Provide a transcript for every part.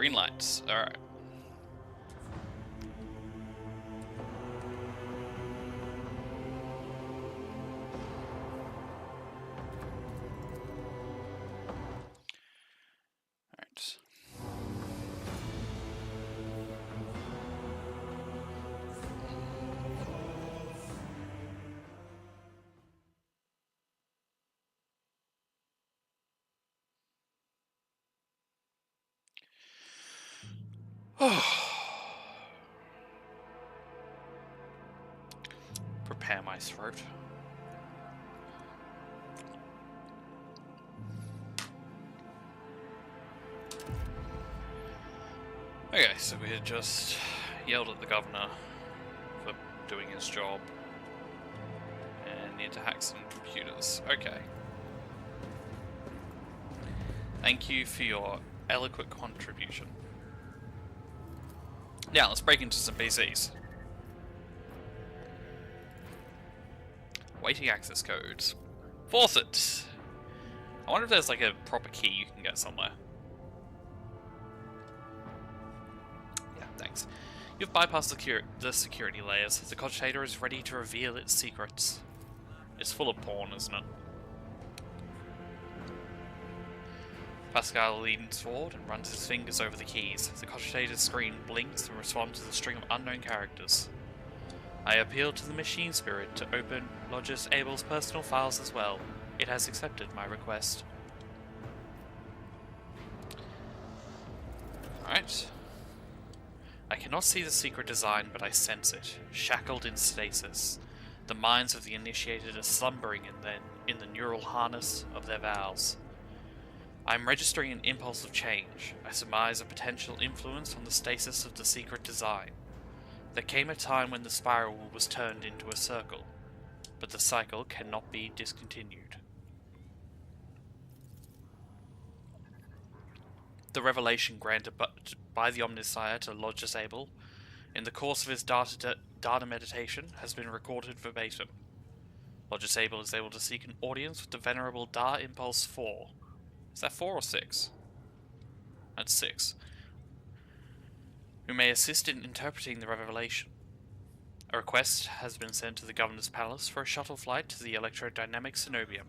Green lights. Alright. Alright. Prepare my throat. Okay, so we had just yelled at the governor for doing his job and need to hack some computers. Okay. Thank you for your eloquent contribution. Now, let's break into some PCs. Waiting access codes. Faucet! I wonder if there's like a proper key you can get somewhere. Yeah, thanks. You've bypassed the security layers. The cogitator is ready to reveal its secrets. It's full of porn, isn't it? Pascal leans forward and runs his fingers over the keys. The cogitator's screen blinks and responds to the string of unknown characters. I appeal to the machine spirit to open Logis Abel's personal files as well. It has accepted my request. Alright. I cannot see the secret design, but I sense it, shackled in stasis. The minds of the initiated are slumbering in the neural harness of their vows. I am registering an impulse of change. I surmise a potential influence on the stasis of the secret design. There came a time when the spiral was turned into a circle, but the cycle cannot be discontinued. The revelation granted by the Omniscire to Logis Abel in the course of his data meditation has been recorded verbatim. Logis Abel is able to seek an audience with the venerable Da Impulse 4. Is that 4 or 6? That's 6. Who may assist in interpreting the revelation. A request has been sent to the Governor's Palace for a shuttle flight to the electrodynamic Cenobium.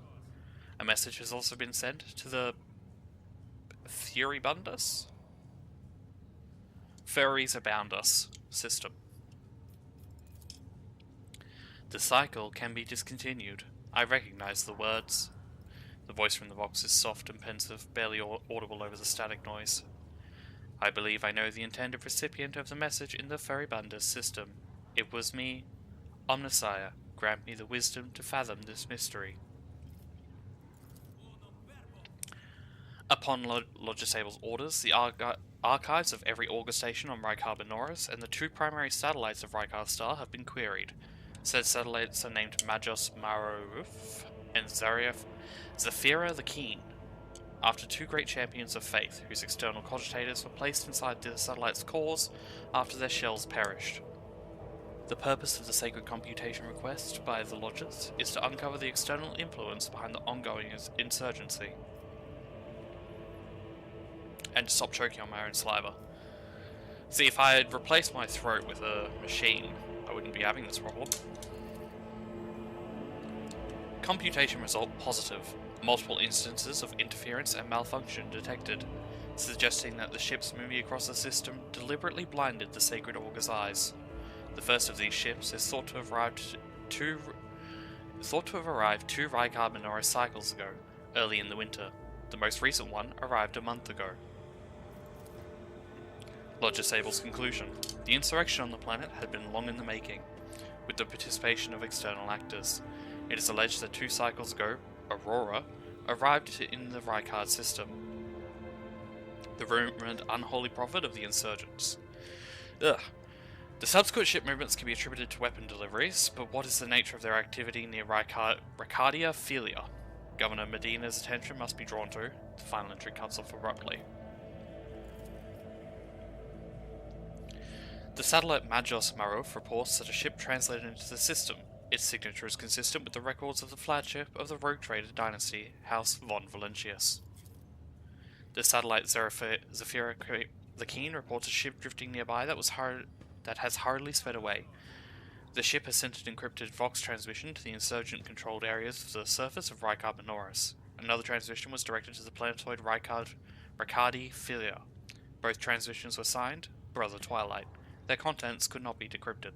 A message has also been sent to the Furibundus system. The cycle can be discontinued. I recognize the words. The voice from the box is soft and pensive, barely audible over the static noise. I believe I know the intended recipient of the message in the Furibundus system. It was me. Omniscire, grant me the wisdom to fathom this mystery. Upon Logis Abel's orders, the archives of every Augur station on Rykar Benoris and the two primary satellites of Rykar Star have been queried. Said satellites are named Majos Maruf and Zafira the Keen, after two great champions of faith, whose external cogitators were placed inside the satellite's cores after their shells perished. The purpose of the sacred computation request by the Logis is to uncover the external influence behind the ongoing insurgency. And to stop choking on my own saliva. See, if I had replaced my throat with a machine, I wouldn't be having this problem. Computation result positive. Multiple instances of interference and malfunction detected, suggesting that the ships moving across the system deliberately blinded the sacred Augur's eyes. The first of these ships is thought to have arrived two Rykar Benoris cycles ago, early in the winter. The most recent one arrived a month ago. Logis Abel's conclusion. The insurrection on the planet had been long in the making, with the participation of external actors. It is alleged that 2 cycles ago, Aurora arrived in the Rykard system, the rumoured unholy prophet of the insurgents. Ugh. The subsequent ship movements can be attributed to weapon deliveries, but what is the nature of their activity near Ricardia Philia? Governor Medina's attention must be drawn to. The final entry cuts off abruptly. The satellite Majos Maruf reports that a ship translated into the system. Its signature is consistent with the records of the flagship of the rogue trader dynasty, House von Valentius. The satellite Zafira The Keen reports a ship drifting nearby that has hurriedly sped away. The ship has sent an encrypted Vox transmission to the insurgent-controlled areas of the surface of Rykard Minoris. Another transmission was directed to the planetoid Ricardi Filia. Both transmissions were signed Brother Twilight. Their contents could not be decrypted.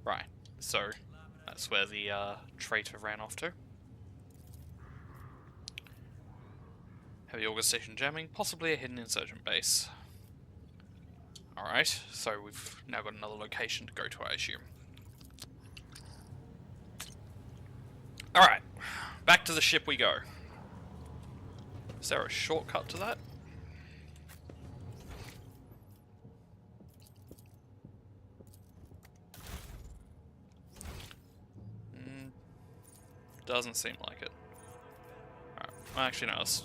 Right, so that's where the traitor ran off to. Heavy August Station jamming, possibly a hidden insurgent base. Alright, so we've now got another location to go to, I assume. Alright, back to the ship we go. Is there a shortcut to that? Doesn't seem like it. Alright, well, actually no, let's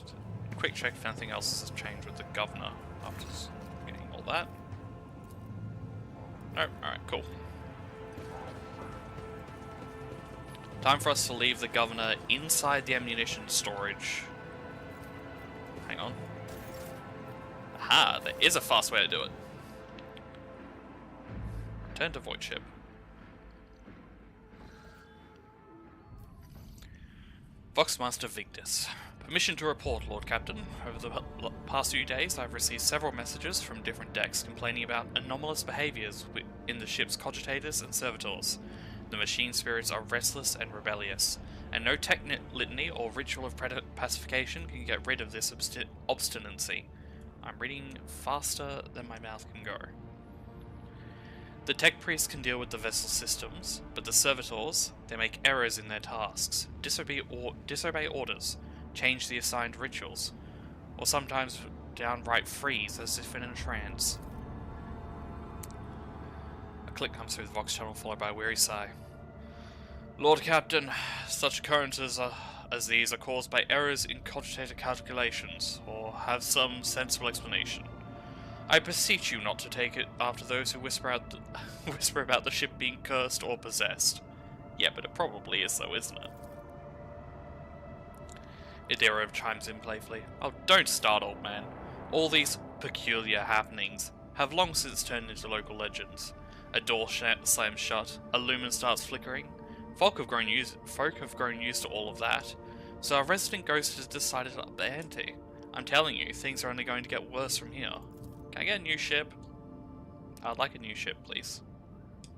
quick check if anything else has changed with the governor after getting all that. Nope, alright, cool. Time for us to leave the governor inside the ammunition storage. Hang on. Aha, there is a fast way to do it. Return to Void Ship. Voxmaster Victus. Permission to report, Lord Captain. Over the past few days, I've received several messages from different decks complaining about anomalous behaviors in the ship's cogitators and servitors. The machine spirits are restless and rebellious, and no litany or ritual of pacification can get rid of this obstinacy. I'm reading faster than my mouth can go. The tech priests can deal with the vessel systems, but the servitors, they make errors in their tasks, disobey orders, change the assigned rituals, or sometimes downright freeze as if in a trance. A click comes through the Vox channel followed by a weary sigh. Lord Captain, such occurrences as these are caused by errors in cogitator calculations, or have some sensible explanation. I beseech you not to take it after those who whisper about the ship being cursed or possessed. Yeah, but it probably is though, isn't it? Idira chimes in playfully. Oh, don't start, old man. All these peculiar happenings have long since turned into local legends. A door slams shut, a lumen starts flickering. Folk have grown used to all of that, so our resident ghost has decided to up the ante. I'm telling you, things are only going to get worse from here. Can I get a new ship? I'd like a new ship, please.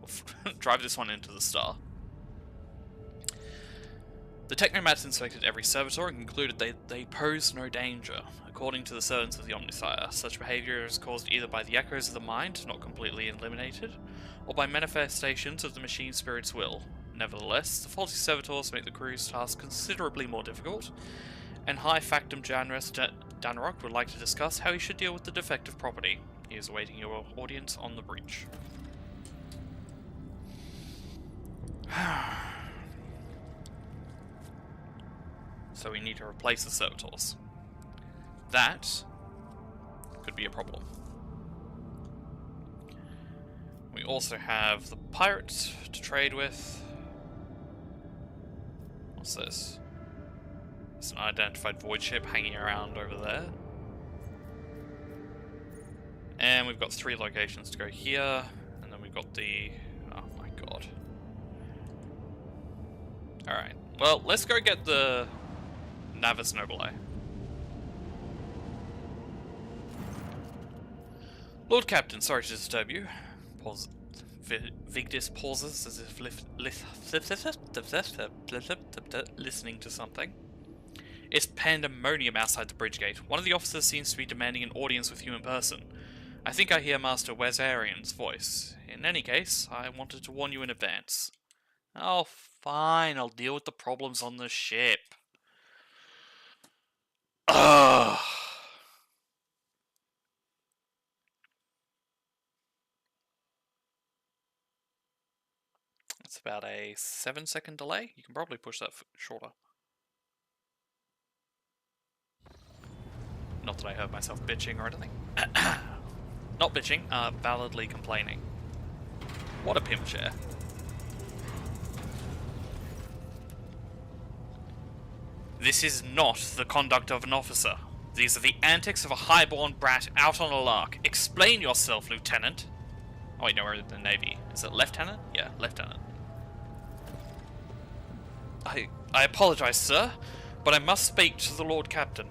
We'll drive this one into the star. The Technomats inspected every servitor and concluded they posed no danger. According to the servants of the Omnisire, such behaviour is caused either by the echoes of the mind, not completely eliminated, or by manifestations of the machine spirit's will. Nevertheless, the faulty servitors make the crew's task considerably more difficult, and High Factum Janres Danrock would like to discuss how he should deal with the defective property. He is awaiting your audience on the breach. So we need to replace the servitors. That could be a problem. We also have the pirates to trade with. What's this? It's an unidentified void ship hanging around over there. And we've got 3 locations to go here, and then we've got the... oh my god. Alright, well, let's go get the Navis Nobile. Lord Captain, sorry to disturb you. Victus pauses as if listening to something. It's pandemonium outside the bridge gate. One of the officers seems to be demanding an audience with you in person. I think I hear Master Wesarian's voice. In any case, I wanted to warn you in advance. Oh, fine, I'll deal with the problems on the ship. Ugh. It's about a 7-second delay. You can probably push that shorter. Not that I heard myself bitching or anything. Not bitching, validly complaining. What a pimp chair. This is not the conduct of an officer. These are the antics of a highborn brat out on a lark. Explain yourself, Lieutenant. Oh wait, no, we're in the Navy. Is it Lieutenant? Yeah, Lieutenant. I apologize, sir, but I must speak to the Lord Captain.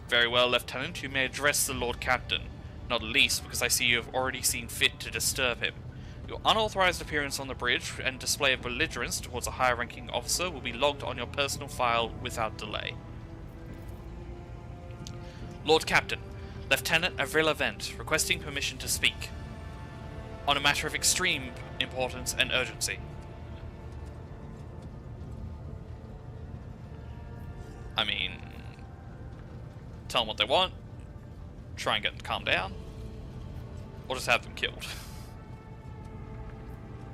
Very well, Lieutenant, you may address the Lord Captain, not least because I see you have already seen fit to disturb him. Your unauthorized appearance on the bridge and display of belligerence towards a higher-ranking officer will be logged on your personal file without delay. Lord Captain, Lieutenant Avril Event, requesting permission to speak on a matter of extreme importance and urgency. I mean, tell them what they want, try and get them to calm down, or just have them killed.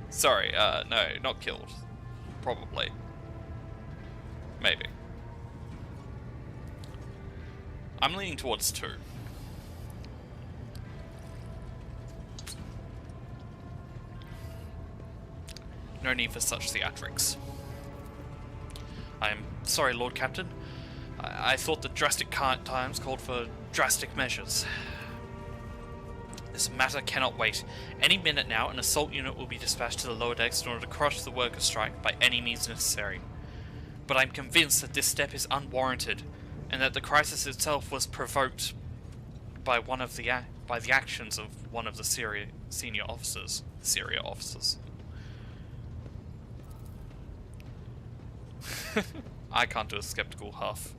Sorry, no, not killed. Probably. Maybe. I'm leaning towards 2. No need for such theatrics. I am sorry, Lord Captain. I thought that drastic times called for drastic measures. This matter cannot wait. Any minute now, an assault unit will be dispatched to the lower decks in order to crush the workers' strike by any means necessary. But I'm convinced that this step is unwarranted, and that the crisis itself was provoked by the actions of one of the senior officers. Syria officers. I can't do a skeptical huff.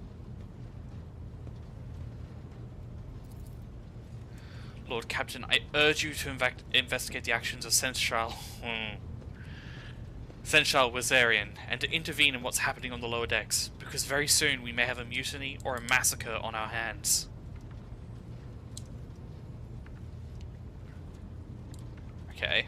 Lord Captain, I urge you to investigate the actions of Seneschal Wazarian, and to intervene in what's happening on the lower decks, because very soon we may have a mutiny or a massacre on our hands. Okay.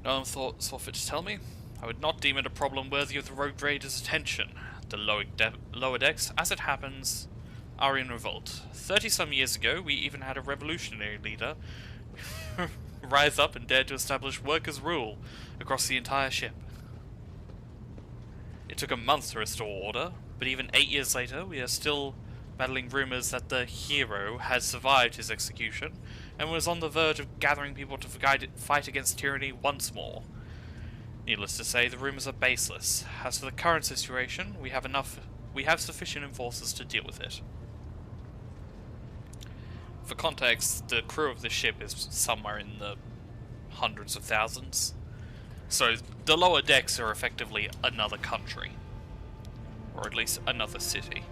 No one saw fit to tell me. I would not deem it a problem worthy of the rogue raiders' attention. The lower decks, as it happens, are in revolt. 30-some years ago, we even had a revolutionary leader rise up and dare to establish workers' rule across the entire ship. It took a month to restore order, but even 8 years later, we are still battling rumors that the hero had survived his execution and was on the verge of gathering people to fight against tyranny once more. Needless to say, the rumors are baseless. As for the current situation, we have sufficient enforcers to deal with it. For context, the crew of the ship is somewhere in the hundreds of thousands. So the lower decks are effectively another country. Or at least another city.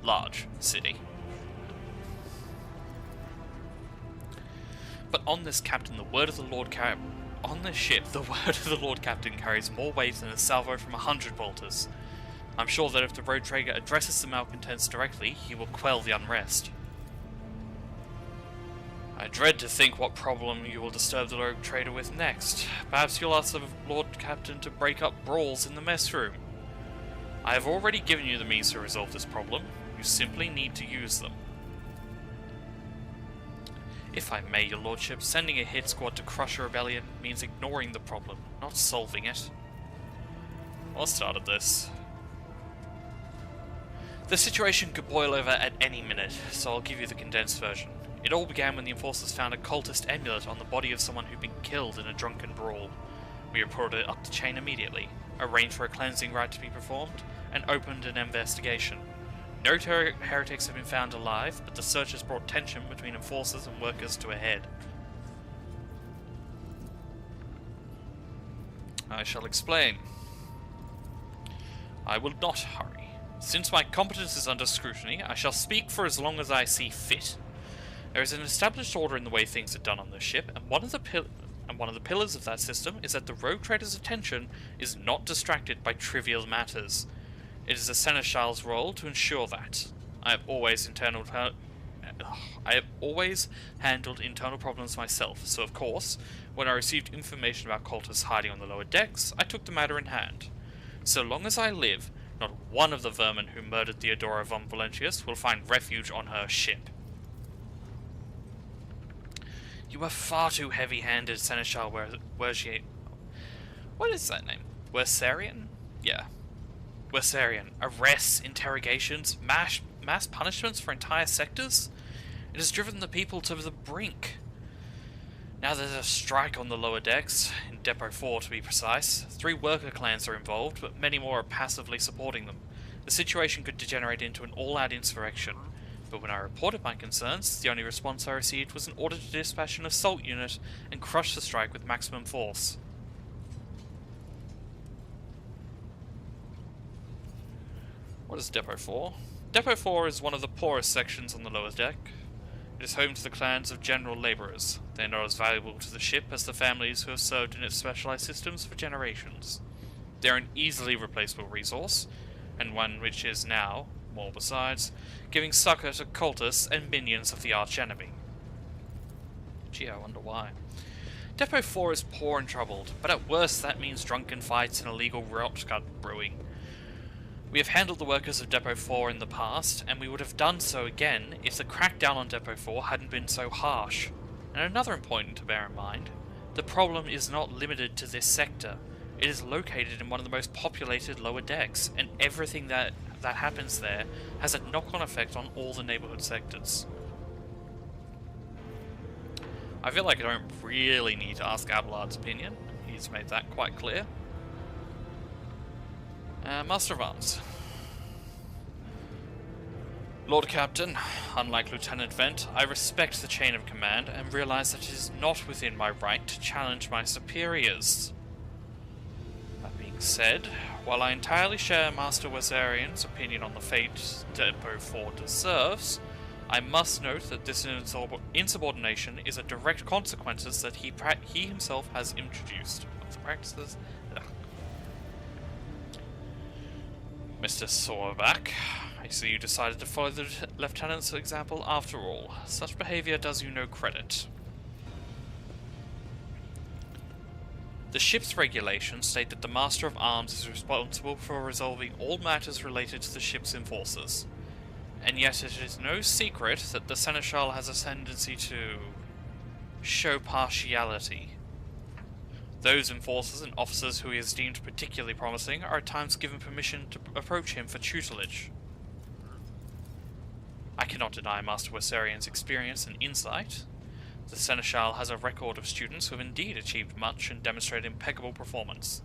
Large city. But on this captain, the word of the Lord on this ship, the word of the Lord Captain carries more weight than a salvo from 100 bolters. I'm sure that if the road trader addresses the malcontents directly, he will quell the unrest. I dread to think what problem you will disturb the rogue trader with next. Perhaps you'll ask the Lord Captain to break up brawls in the mess room. I have already given you the means to resolve this problem. You simply need to use them. If I may, your lordship, sending a hit squad to crush a rebellion means ignoring the problem, not solving it. What started this? The situation could boil over at any minute, so I'll give you the condensed version. It all began when the enforcers found a cultist amulet on the body of someone who'd been killed in a drunken brawl. We reported it up the chain immediately, arranged for a cleansing rite to be performed, and opened an investigation. No heretics have been found alive, but the search has brought tension between enforcers and workers to a head. I shall explain. I will not hurry. Since my competence is under scrutiny, I shall speak for as long as I see fit. There is an established order in the way things are done on this ship, and one of the pillars of that system is that the rogue trader's attention is not distracted by trivial matters. It is a seneschal's role to ensure that. I have always handled internal problems myself, so of course, when I received information about cultists hiding on the lower decks, I took the matter in hand. So long as I live, not one of the vermin who murdered Theodora von Valentius will find refuge on her ship. You are far too heavy-handed, Seneschal Wergier. What is that name? Wersarian? Yeah. Wersarian. Arrests, interrogations, mass punishments for entire sectors? It has driven the people to the brink. Now there's a strike on the lower decks, in Depot 4 to be precise. 3 worker clans are involved, but many more are passively supporting them. The situation could degenerate into an all-out insurrection. But when I reported my concerns, the only response I received was an order to dispatch an assault unit and crush the strike with maximum force. What is Depot 4? Depot 4 is one of the poorest sections on the lower deck. It is home to the clans of general labourers. They are not as valuable to the ship as the families who have served in its specialised systems for generations. They are an easily replaceable resource, and one which is now, more besides, giving succour to cultists and minions of the archenemy. Gee, I wonder why. Depot 4 is poor and troubled, but at worst that means drunken fights and illegal rot gut brewing. We have handled the workers of Depot 4 in the past, and we would have done so again if the crackdown on Depot 4 hadn't been so harsh. And another important to bear in mind, the problem is not limited to this sector. It is located in one of the most populated lower decks, and everything that happens there has a knock-on effect on all the neighbourhood sectors. I feel like I don't really need to ask Abelard's opinion. He's made that quite clear. Master of Arms. Lord Captain, unlike Lieutenant Vent, I respect the chain of command and realise that it is not within my right to challenge my superiors. That being said, while I entirely share Master Wersarian's opinion on the fate Depot 4 deserves, I must note that this insubordination is a direct consequence that he himself has introduced. What's the practices? Ugh. Mr. Sorback, I see you decided to follow the Lieutenant's example after all. Such behaviour does you no credit. The ship's regulations state that the Master of Arms is responsible for resolving all matters related to the ship's enforcers. And yet it is no secret that the Seneschal has a tendency to show partiality. Those enforcers and officers who he has deemed particularly promising are at times given permission to approach him for tutelage. I cannot deny Master Wersarian's experience and insight. The Seneschal has a record of students who have indeed achieved much and demonstrated impeccable performance.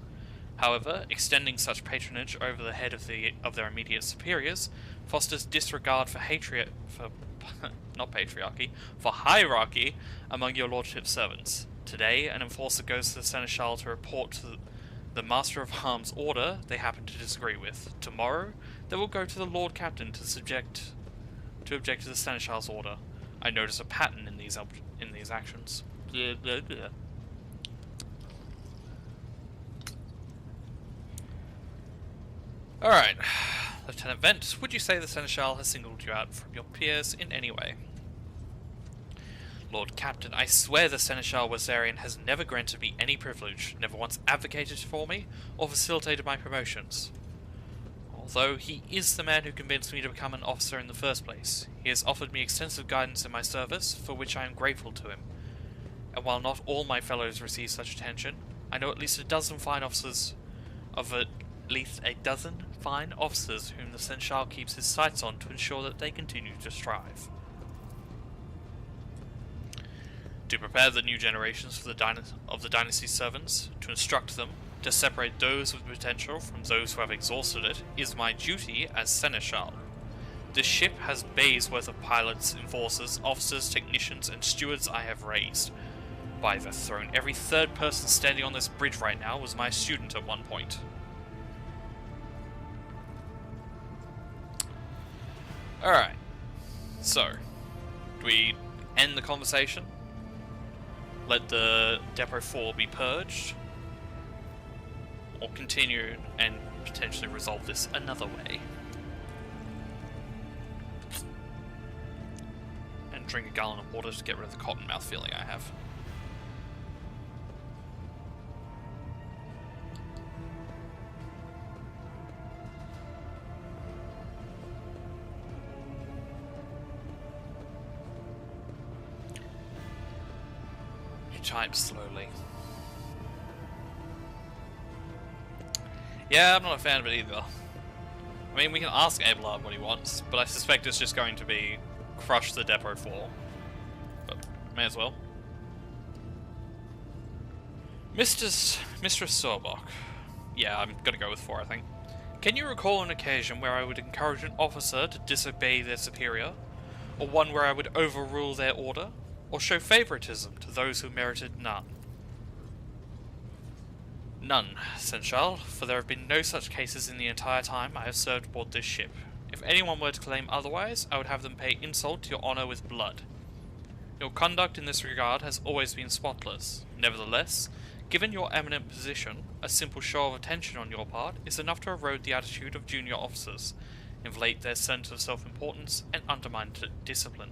However, extending such patronage over the head of their immediate superiors fosters disregard for hierarchy among your lordship's servants. Today, an enforcer goes to the Seneschal to report to the Master of Arms' order they happen to disagree with. Tomorrow, they will go to the Lord Captain to object to the Seneschal's order. I notice a pattern in these actions. Blah, blah, blah. Alright, Lieutenant Vent, would you say the Seneschal has singled you out from your peers in any way? Lord Captain, I swear the Seneschal Wersarian has never granted me any privilege, never once advocated for me, or facilitated my promotions. Although he is the man who convinced me to become an officer in the first place, he has offered me extensive guidance in my service, for which I am grateful to him. And while not all my fellows receive such attention, I know at least a dozen fine officers whom the Seneschal keeps his sights on to ensure that they continue to strive. To prepare the new generations for the dynasty's servants, to instruct them, to separate those with potential from those who have exhausted it, is my duty as Seneschal. This ship has bays worth of pilots, enforcers, officers, technicians, and stewards I have raised. By the throne, every third person standing on this bridge right now was my student at one point. Alright, so, do we end the conversation? Let the Depot 4 be purged? Or continue and potentially resolve this another way? And drink a gallon of water to get rid of the cotton mouth feeling I have. types slowly. Yeah, I'm not a fan of it either. I mean, we can ask Abelard what he wants, but I suspect it's just going to be crush the Depot 4. But may as well. Mistress Sorbach. Yeah, I'm gonna go with 4, I think. Can you recall an occasion where I would encourage an officer to disobey their superior? Or one where I would overrule their order? Or show favoritism to those who merited none? None, Senchal, for there have been no such cases in the entire time I have served aboard this ship. If anyone were to claim otherwise, I would have them pay insult to your honor with blood. Your conduct in this regard has always been spotless. Nevertheless, given your eminent position, a simple show of attention on your part is enough to erode the attitude of junior officers, inflate their sense of self-importance, and undermine discipline.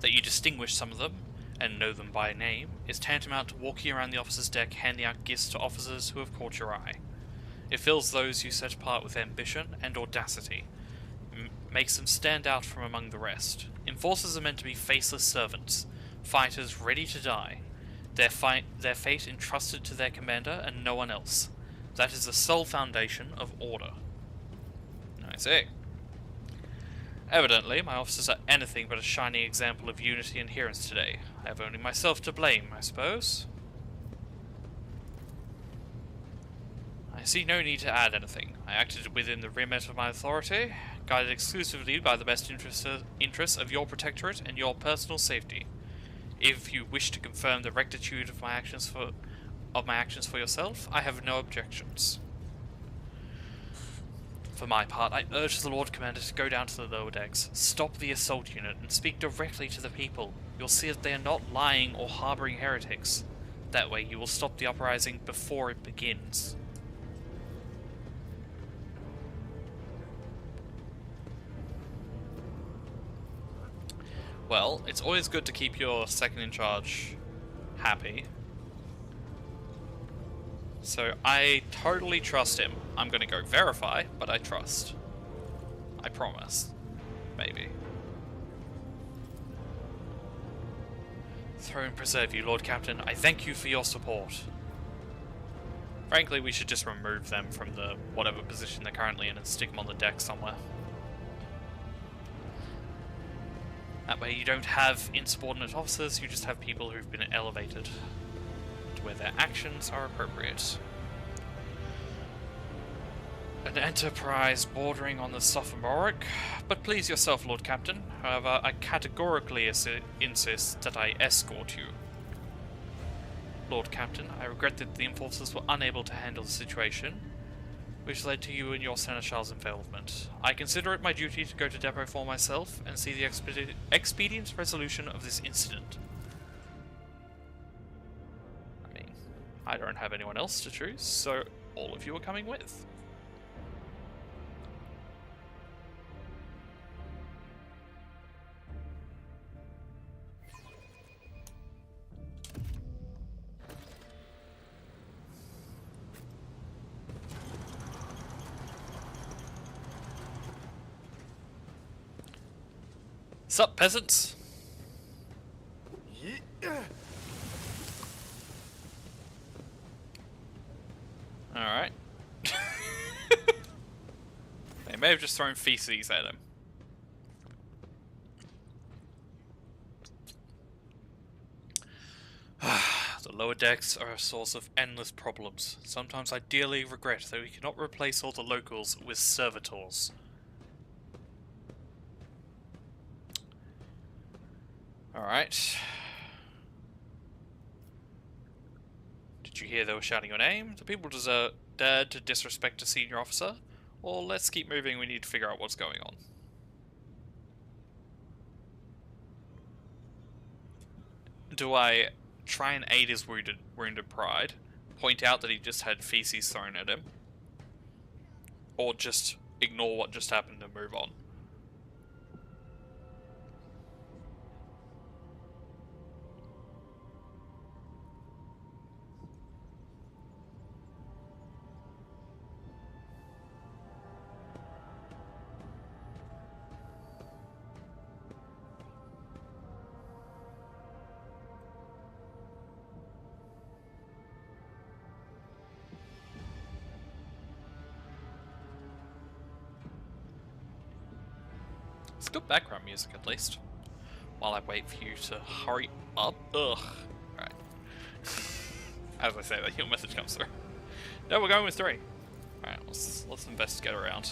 That you distinguish some of them, and know them by name, is tantamount to walking around the officer's deck handing out gifts to officers who have caught your eye. It fills those you set apart with ambition and audacity, makes them stand out from among the rest. Enforcers are meant to be faceless servants, fighters ready to die, their fate entrusted to their commander and no one else. That is the sole foundation of order. I see. Evidently, my officers are anything but a shining example of unity and adherence today. I have only myself to blame, I suppose. I see no need to add anything. I acted within the remit of my authority, guided exclusively by the best interests of your protectorate and your personal safety. If you wish to confirm the rectitude of my actions for yourself, I have no objections. For my part, I urge the Lord Commander to go down to the lower decks, stop the assault unit, and speak directly to the people. You'll see that they are not lying or harbouring heretics. That way you will stop the uprising before it begins. Well, it's always good to keep your second in charge happy. So I totally trust him. I'm gonna go verify, but I trust. I promise. Maybe. Throne preserve you, Lord Captain. I thank you for your support. Frankly, we should just remove them from the whatever position they're currently in and stick them on the deck somewhere. That way you don't have insubordinate officers, you just have people who've been elevated to where their actions are appropriate. An enterprise bordering on the sophomoric, but please yourself, Lord Captain. However, I categorically insist that I escort you. Lord Captain, I regret that the enforcers were unable to handle the situation, which led to you and your Seneschal's involvement. I consider it my duty to go to Depot 4 myself and see the expedient resolution of this incident. I mean, I don't have anyone else to choose, so all of you are coming with. Sup, peasants? Alright. They may have just thrown feces at him. The lower decks are a source of endless problems. Sometimes I dearly regret that we cannot replace all the locals with servitors. Alright. Did you hear they were shouting your name? The people dared to disrespect a senior officer? Or let's keep moving, we need to figure out what's going on. Do I try and aid his wounded pride? Point out that he just had feces thrown at him? Or just ignore what just happened and move on? It's good background music, at least. While I wait for you to hurry up. Ugh. Alright. As I say, that heal message comes through. No, we're going with 3. Alright, let's investigate around.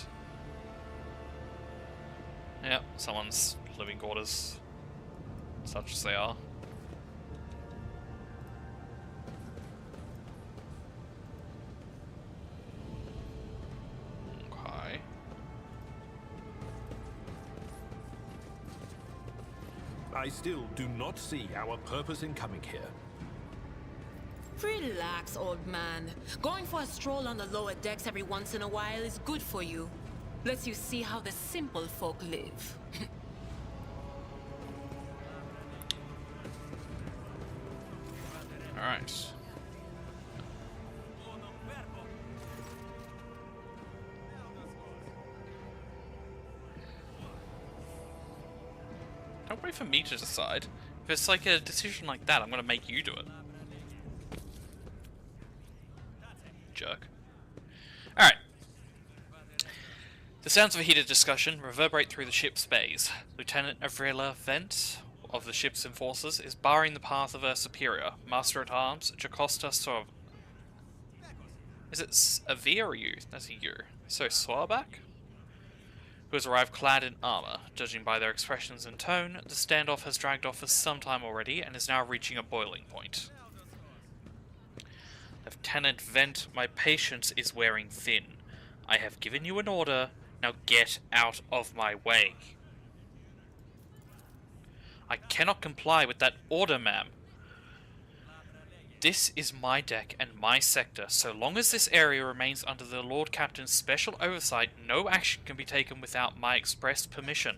Yep, someone's living quarters. Such as they are. Okay. I still do not see our purpose in coming here. Relax, old man. Going for a stroll on the lower decks every once in a while is good for you. Lets you see how the simple folk live. Alright. Don't wait for me to decide. If it's like a decision like that, I'm gonna make you do it. Jerk. Alright. The sounds of a heated discussion reverberate through the ship's bays. Lieutenant Avrila Vent of the ship's enforcers is barring the path of her superior, Master-at-Arms Jacosta Sor... Is it a V or a U? That's a U. So Swarbak? Who has arrived clad in armour. Judging by their expressions and tone, the standoff has dragged off for some time already and is now reaching a boiling point. Lieutenant Vent, my patience is wearing thin. I have given you an order, now get out of my way. I cannot comply with that order, ma'am. This is my deck and my sector. So long as this area remains under the Lord Captain's special oversight, no action can be taken without my express permission.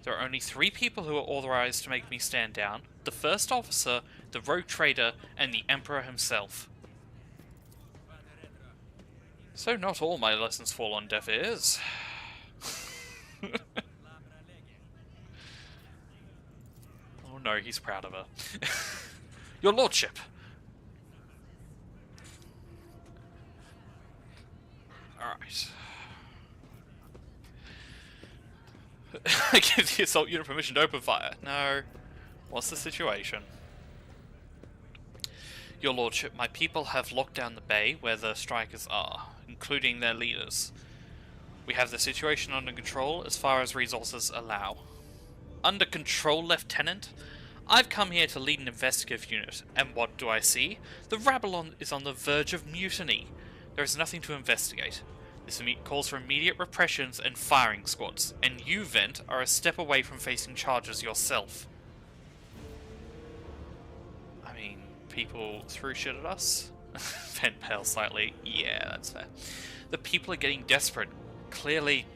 There are only 3 people who are authorized to make me stand down. The first officer, the rogue trader, and the Emperor himself. So not all my lessons fall on deaf ears. Oh no, he's proud of her. Your lordship! Alright. I give the assault unit permission to open fire. No. What's the situation? Your lordship, my people have locked down the bay where the strikers are, including their leaders. We have the situation under control as far as resources allow. Under control, Lieutenant? I've come here to lead an investigative unit, and what do I see? The rabble is on the verge of mutiny. There is nothing to investigate. This calls for immediate repressions and firing squads, and you, Vent, are a step away from facing charges yourself. I mean, people threw shit at us? Vent pales slightly. Yeah, that's fair. The people are getting desperate. Clearly,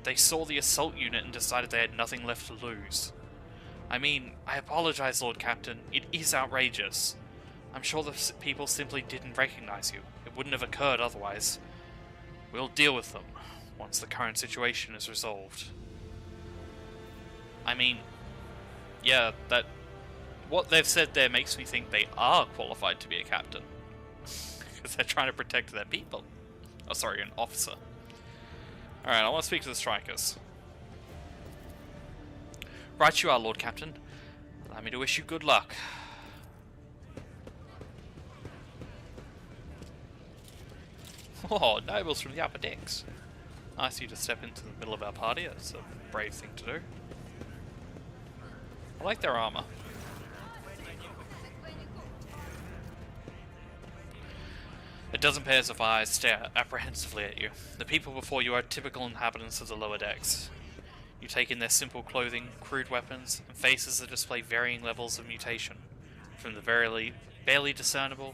they saw the assault unit and decided they had nothing left to lose. I mean, I apologize, Lord Captain. It is outrageous. I'm sure the people simply didn't recognize you. It wouldn't have occurred otherwise. We'll deal with them once the current situation is resolved. I mean, yeah, what they've said there makes me think they are qualified to be a captain. Because they're trying to protect their people. Oh, sorry, an officer. Alright, I want to speak to the strikers. Right you are, Lord Captain. Allow me to wish you good luck. Oh, nobles from the upper decks. Nice of you to step into the middle of our party. That's a brave thing to do. I like their armor. A dozen pairs of eyes stare apprehensively at you. The people before you are typical inhabitants of the lower decks. You take in their simple clothing, crude weapons, and faces that display varying levels of mutation, from the barely discernible,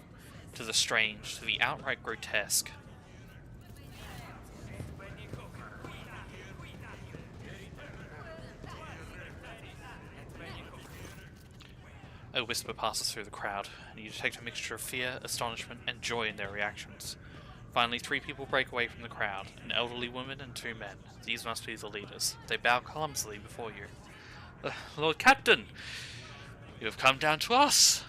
to the strange, to the outright grotesque. A whisper passes through the crowd, and you detect a mixture of fear, astonishment, and joy in their reactions. Finally, 3 people break away from the crowd, an elderly woman and 2 men. These must be the leaders. They bow clumsily before you. Lord Captain! You have come down to us!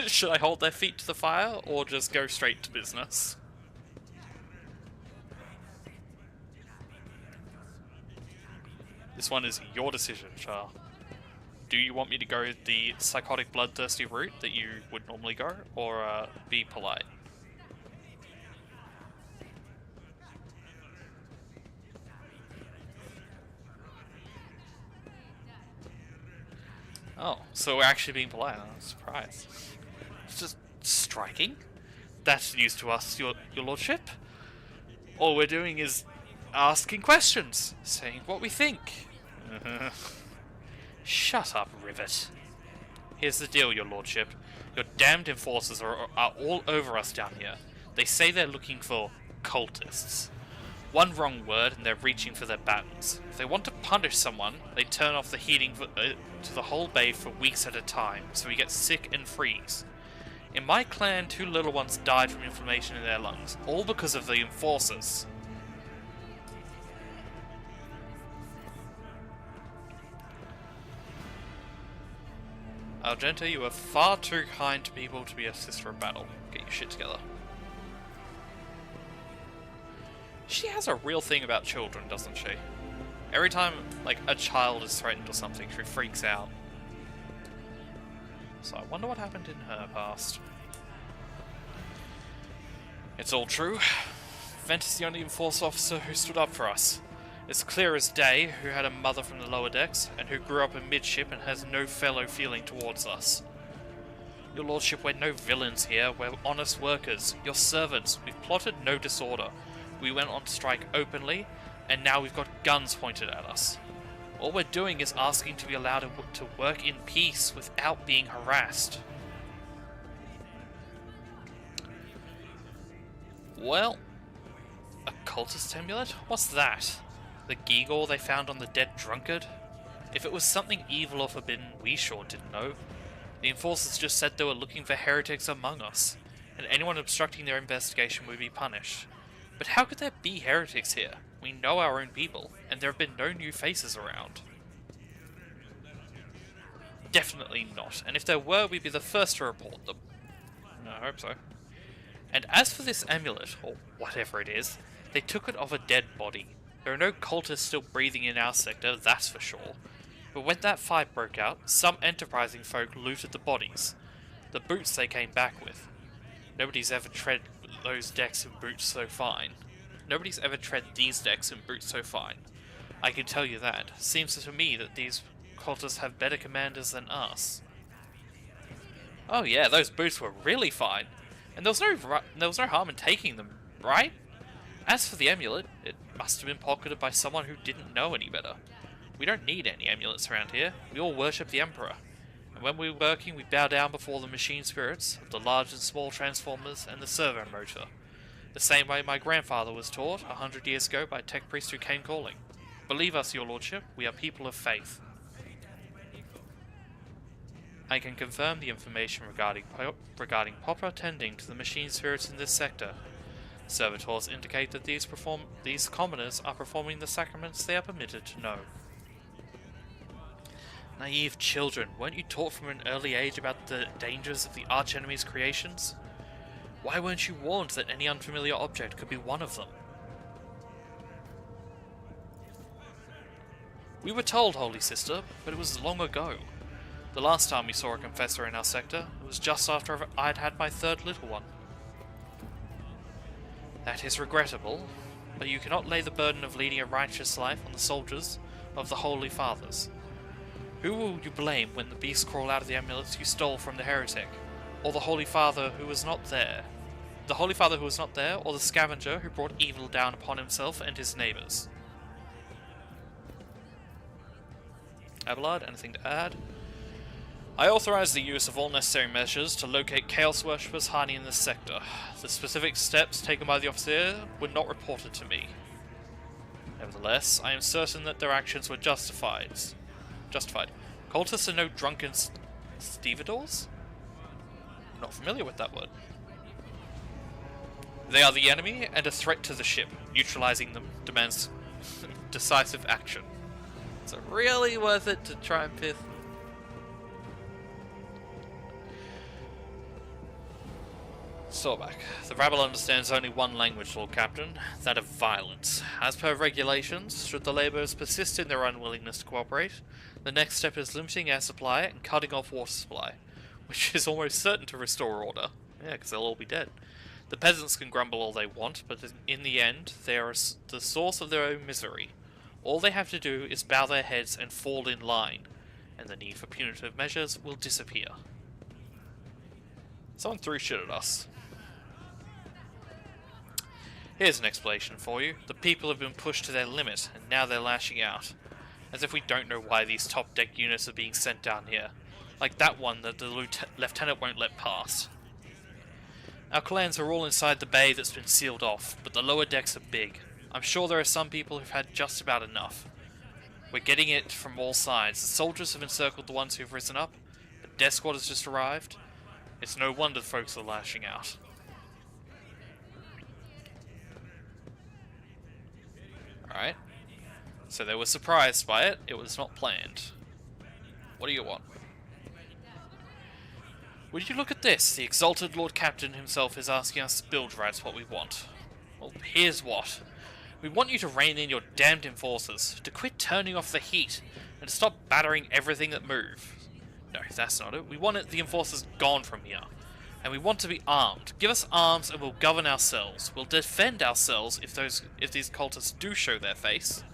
Should I hold their feet to the fire, or just go straight to business? This one is your decision, Char. Do you want me to go the psychotic bloodthirsty route that you would normally go, or be polite? Oh, so we're actually being polite. I'm surprised. It's just striking? That's news to us, your lordship. All we're doing is asking questions, saying what we think. Shut up, Rivet. Here's the deal, your lordship. Your damned enforcers are all over us down here. They say they're looking for cultists. One wrong word and they're reaching for their batons. If they want to punish someone, they turn off the heating to the whole bay for weeks at a time, so we get sick and freeze. In my clan, 2 little ones died from inflammation in their lungs, all because of the enforcers. Argenta, you are far too kind to people to be a sister of battle. Get your shit together. She has a real thing about children, doesn't she? Every time, like, a child is threatened or something, she freaks out. So I wonder what happened in her past. It's all true. Vent is the only enforced officer who stood up for us. It's clear as day who had a mother from the lower decks, and who grew up in midship and has no fellow feeling towards us. Your lordship, we're no villains here, we're honest workers, your servants. We've plotted no disorder. We went on strike openly, and now we've got guns pointed at us. All we're doing is asking to be allowed to work in peace without being harassed. Well, a cultist amulet? What's that? The gewgaw they found on the dead drunkard? If it was something evil or forbidden, we sure didn't know. The enforcers just said they were looking for heretics among us, and anyone obstructing their investigation would be punished. But how could there be heretics here? We know our own people, and there have been no new faces around. Definitely not, and if there were, we'd be the first to report them. I hope so. And as for this amulet, or whatever it is, they took it off a dead body. There are no cultists still breathing in our sector, that's for sure. But when that fight broke out, some enterprising folk looted the bodies. The boots they came back with. Nobody's ever tread those decks in boots so fine. Nobody's ever tread these decks in boots so fine. I can tell you that. Seems to me that these cultists have better commanders than us. Oh yeah, those boots were really fine. And there was no harm in taking them, right? As for the amulet, it must have been pocketed by someone who didn't know any better. We don't need any amulets around here. We all worship the Emperor. And when we're working, we bow down before the machine spirits of the large and small transformers and the servo motor. The same way my grandfather was taught 100 years ago by a tech priest who came calling. Believe us, your lordship, we are people of faith. I can confirm the information regarding proper tending to the machine spirits in this sector. Servitors indicate that these commoners are performing the sacraments they are permitted to know. Naive children, weren't you taught from an early age about the dangers of the archenemy's creations? Why weren't you warned that any unfamiliar object could be one of them? We were told, Holy Sister, but it was long ago. The last time we saw a confessor in our sector, it was just after I'd had my 3rd little one. That is regrettable, but you cannot lay the burden of leading a righteous life on the soldiers of the Holy Fathers. Who will you blame when the beasts crawl out of the amulets you stole from the heretic? Or the Holy Father who was not there? The Holy Father who was not there, or the scavenger who brought evil down upon himself and his neighbours? Abelard, anything to add? I authorize the use of all necessary measures to locate Chaos Worshippers hiding in this sector. The specific steps taken by the officer were not reported to me. Nevertheless, I am certain that their actions were justified. Cultists are no drunken stevedores? I'm not familiar with that word. They are the enemy and a threat to the ship. Neutralizing them demands decisive action. Is it really worth it to try and pith? Sorback. The rabble understands only one language, Lord Captain, that of violence. As per regulations, should the labourers persist in their unwillingness to cooperate, the next step is limiting air supply and cutting off water supply, which is almost certain to restore order. Yeah, because they'll all be dead. The peasants can grumble all they want, but in the end, they are the source of their own misery. All they have to do is bow their heads and fall in line, and the need for punitive measures will disappear. Someone threw shit at us. Here's an explanation for you. The people have been pushed to their limit, and now they're lashing out. As if we don't know why these top deck units are being sent down here. Like that one that the lieutenant won't let pass. Our clans are all inside the bay that's been sealed off, but the lower decks are big. I'm sure there are some people who've had just about enough. We're getting it from all sides. The soldiers have encircled the ones who've risen up. The death squad has just arrived. It's no wonder folks are lashing out. Alright. So they were surprised by it. It was not planned. What do you want? Would you look at this? The exalted Lord Captain himself is asking us to build rights what we want. Well, here's what. We want you to rein in your damned enforcers, to quit turning off the heat, and to stop battering everything that moves. No, that's not it. We want the enforcers gone from here. And we want to be armed. Give us arms and we'll govern ourselves. We'll defend ourselves if these cultists do show their face.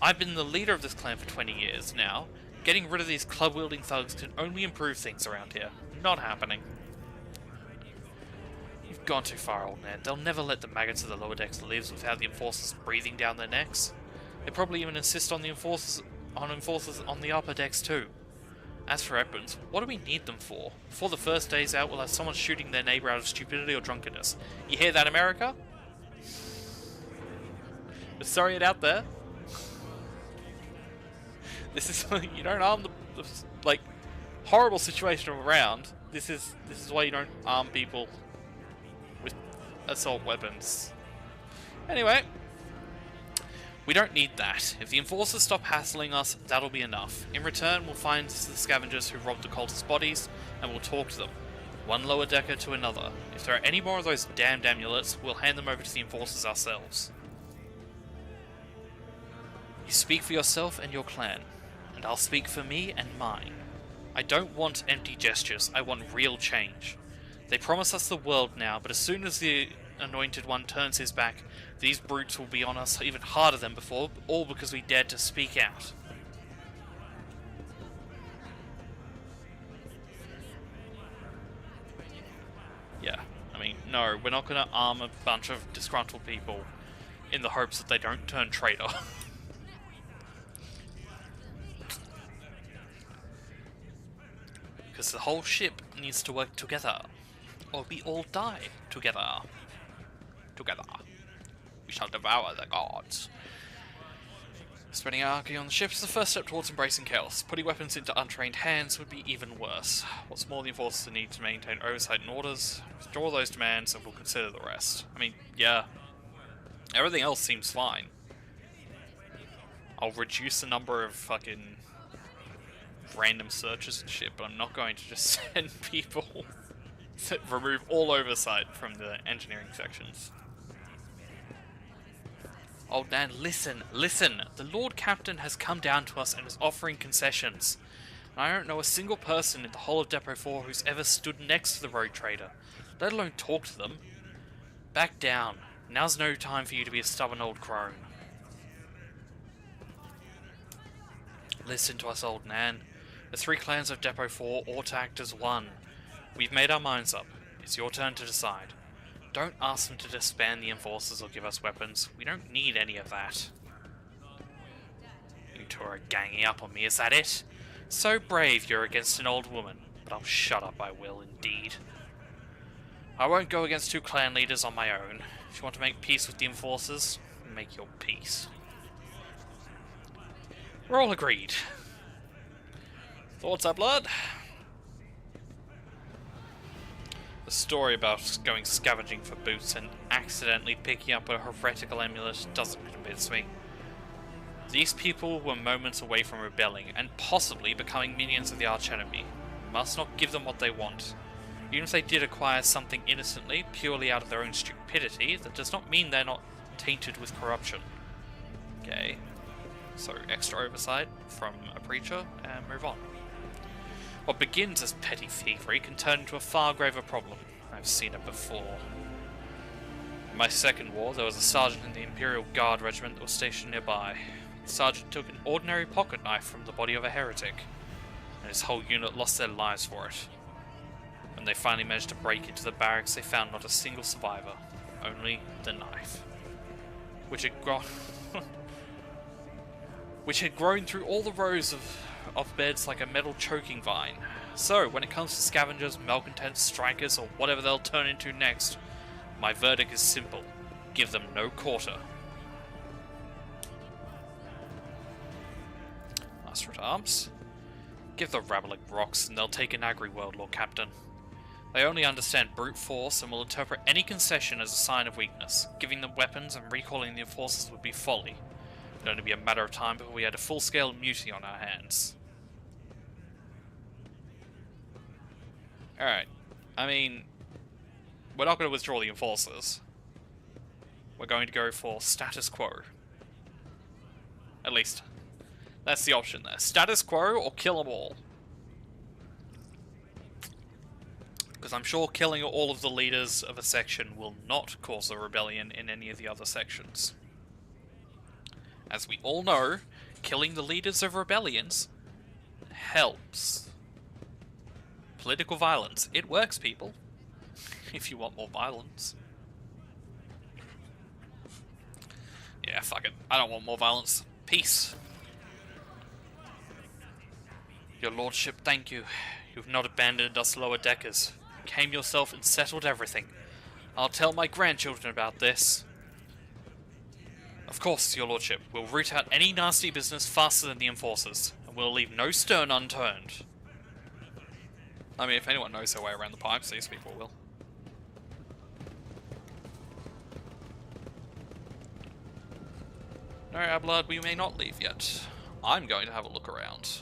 I've been the leader of this clan for 20 years now. Getting rid of these club-wielding thugs can only improve things around here. Not happening. You've gone too far, old man. They'll never let the maggots of the lower decks live without the enforcers breathing down their necks. They probably even insist on the enforcers on the upper decks too. As for weapons, what do we need them for? Before the first day's out, we'll have someone shooting their neighbour out of stupidity or drunkenness. You hear that, America? We're throwing it out there. This is you don't arm the like horrible situation around. This is why you don't arm people with assault weapons. Anyway. We don't need that. If the enforcers stop hassling us, that'll be enough. In return, we'll find the scavengers who robbed the cultists' bodies, and we'll talk to them. One lower decker to another. If there are any more of those damned amulets, we'll hand them over to the enforcers ourselves. You speak for yourself and your clan, and I'll speak for me and mine. I don't want empty gestures, I want real change. They promise us the world now, but as soon as the Anointed One turns his back, these brutes will be on us even harder than before, all because we dared to speak out. Yeah, I mean, no, we're not going to arm a bunch of disgruntled people in the hopes that they don't turn traitor. Because the whole ship needs to work together, or we all die together. Together. We shall devour the gods. Spreading anarchy on the ship is the first step towards embracing chaos. Putting weapons into untrained hands would be even worse. What's more, the enforcers need to maintain oversight and orders. Withdraw those demands and we'll consider the rest. I mean, yeah. Everything else seems fine. I'll reduce the number of fucking random searches and shit, but I'm not going to just send people to remove all oversight from the engineering sections. Old man, listen, listen! The Lord Captain has come down to us and is offering concessions. And I don't know a single person in the whole of Depot 4 who's ever stood next to the rogue trader, let alone talk to them. Back down. Now's no time for you to be a stubborn old crone. Listen to us, old man. The 3 clans of Depot 4 ought to act as one. We've made our minds up. It's your turn to decide. Don't ask them to disband the enforcers or give us weapons. We don't need any of that. You two are ganging up on me, is that it? So brave you're against an old woman, but I'll shut up, I will indeed. I won't go against 2 clan leaders on my own. If you want to make peace with the enforcers, make your peace. We're all agreed. Thoughts, blood? The story about going scavenging for boots and accidentally picking up a heretical amulet doesn't convince me. These people were moments away from rebelling and possibly becoming minions of the archenemy. We must not give them what they want. Even if they did acquire something innocently, purely out of their own stupidity, that does not mean they're not tainted with corruption. Okay, so extra oversight from a preacher, and move on. What begins as petty thievery can turn into a far graver problem. I've seen it before. In my second war, there was a sergeant in the Imperial Guard regiment that was stationed nearby. The sergeant took an ordinary pocket knife from the body of a heretic, and his whole unit lost their lives for it. When they finally managed to break into the barracks, they found not a single survivor, only the knife, which had grown through all the rows of beds like a metal choking vine. So, when it comes to scavengers, malcontents, strikers, or whatever they'll turn into next, my verdict is simple. Give them no quarter. Master at Arms. Give the rabble rocks and they'll take an agri-world, Lord Captain. They only understand brute force and will interpret any concession as a sign of weakness. Giving them weapons and recalling the enforcers would be folly. It would only be a matter of time before we had a full-scale mutiny on our hands. Alright. I mean, we're not going to withdraw the enforcers. We're going to go for status quo. At least, that's the option there. Status quo or kill them all. Because I'm sure killing all of the leaders of a section will not cause a rebellion in any of the other sections. As we all know, killing the leaders of rebellions helps. Political violence. It works, people. If you want more violence. Yeah, fuck it. I don't want more violence. Peace. Your lordship, thank you. You've not abandoned us lower deckers. You came yourself and settled everything. I'll tell my grandchildren about this. Of course, your lordship. We'll root out any nasty business faster than the enforcers, and we'll leave no stone unturned. I mean, if anyone knows their way around the pipes, these people will. No, Ablard, we may not leave yet. I'm going to have a look around.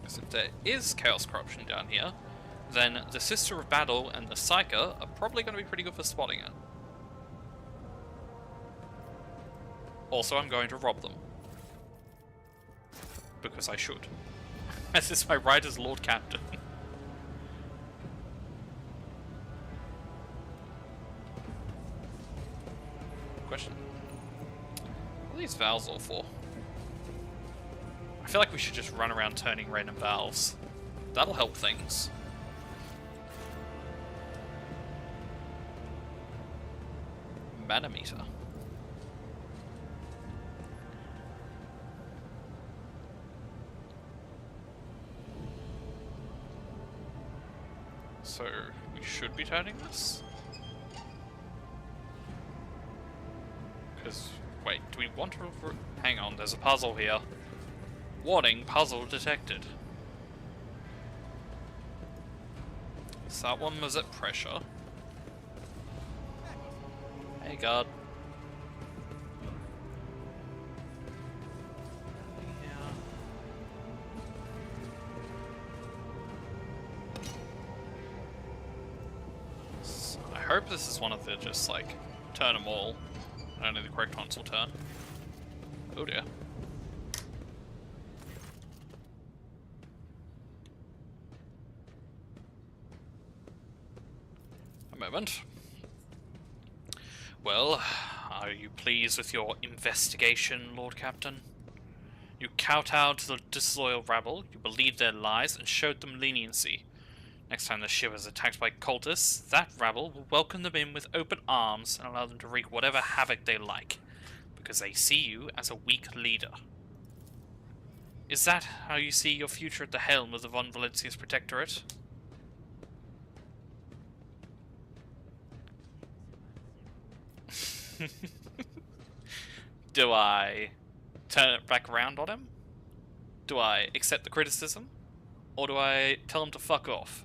Because if there is chaos corruption down here, then the Sister of Battle and the Psyker are probably going to be pretty good for spotting it. Also, I'm going to rob them. Because I should. As is my right as Lord Captain. Question. What are these valves all for? I feel like we should just run around turning random valves. That'll help things. Manometer. So, we should be turning this? Because, wait, do we want to... Hang on, there's a puzzle here. Warning, puzzle detected. So that one was at pressure. Hey, guard. I hope this is one of the just like turn them all. Only the correct ones will turn. Oh dear. A moment. Well, are you pleased with your investigation, Lord Captain? You kowtowed to the disloyal rabble, you believed their lies, and showed them leniency. Next time the ship is attacked by cultists, that rabble will welcome them in with open arms and allow them to wreak whatever havoc they like, because they see you as a weak leader. Is that how you see your future at the helm of the Von Valencia's Protectorate? Do I turn it back around on him? Do I accept the criticism? Or do I tell him to fuck off?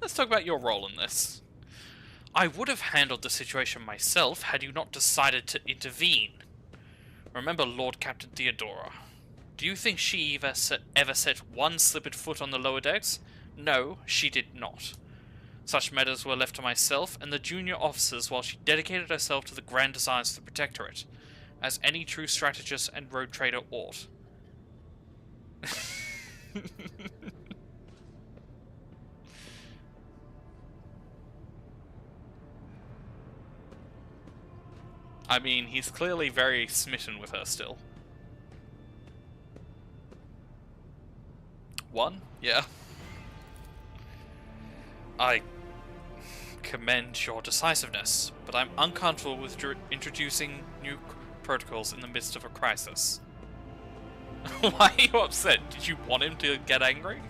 Let's talk about your role in this. I would have handled the situation myself had you not decided to intervene. Remember Lord Captain Theodora. Do you think she ever set one slippered foot on the lower decks? No, she did not. Such matters were left to myself and the junior officers while she dedicated herself to the grand designs of the Protectorate, as any true strategist and rogue trader ought. I mean, he's clearly very smitten with her still. One? Yeah. I commend your decisiveness, but I'm uncomfortable with introducing new protocols in the midst of a crisis. Why are you upset? Did you want him to get angry?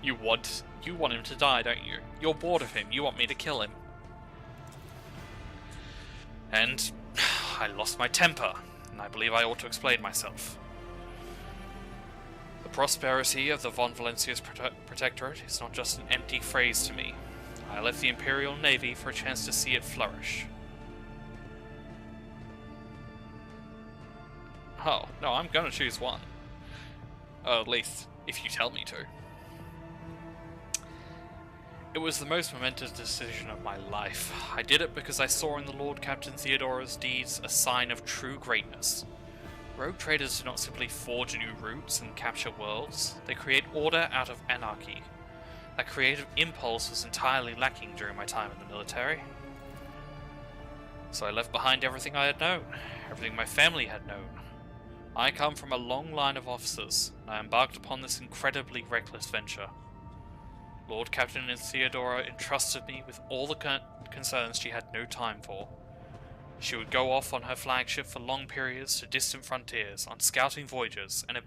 You want him to die, don't you? You're bored of him. You want me to kill him. And I lost my temper, and I believe I ought to explain myself. The prosperity of the Von Valencia's protectorate is not just an empty phrase to me. I left the Imperial Navy for a chance to see it flourish. Oh, no, I'm gonna choose one. At least, if you tell me to. It was the most momentous decision of my life. I did it because I saw in the Lord Captain Theodora's deeds a sign of true greatness. Rogue traders do not simply forge new routes and capture worlds, they create order out of anarchy. That creative impulse was entirely lacking during my time in the military. So I left behind everything I had known, everything my family had known. I come from a long line of officers, and I embarked upon this incredibly reckless venture. Lord Captain Theodora entrusted me with all the concerns she had no time for. She would go off on her flagship for long periods to distant frontiers, on scouting voyages, and the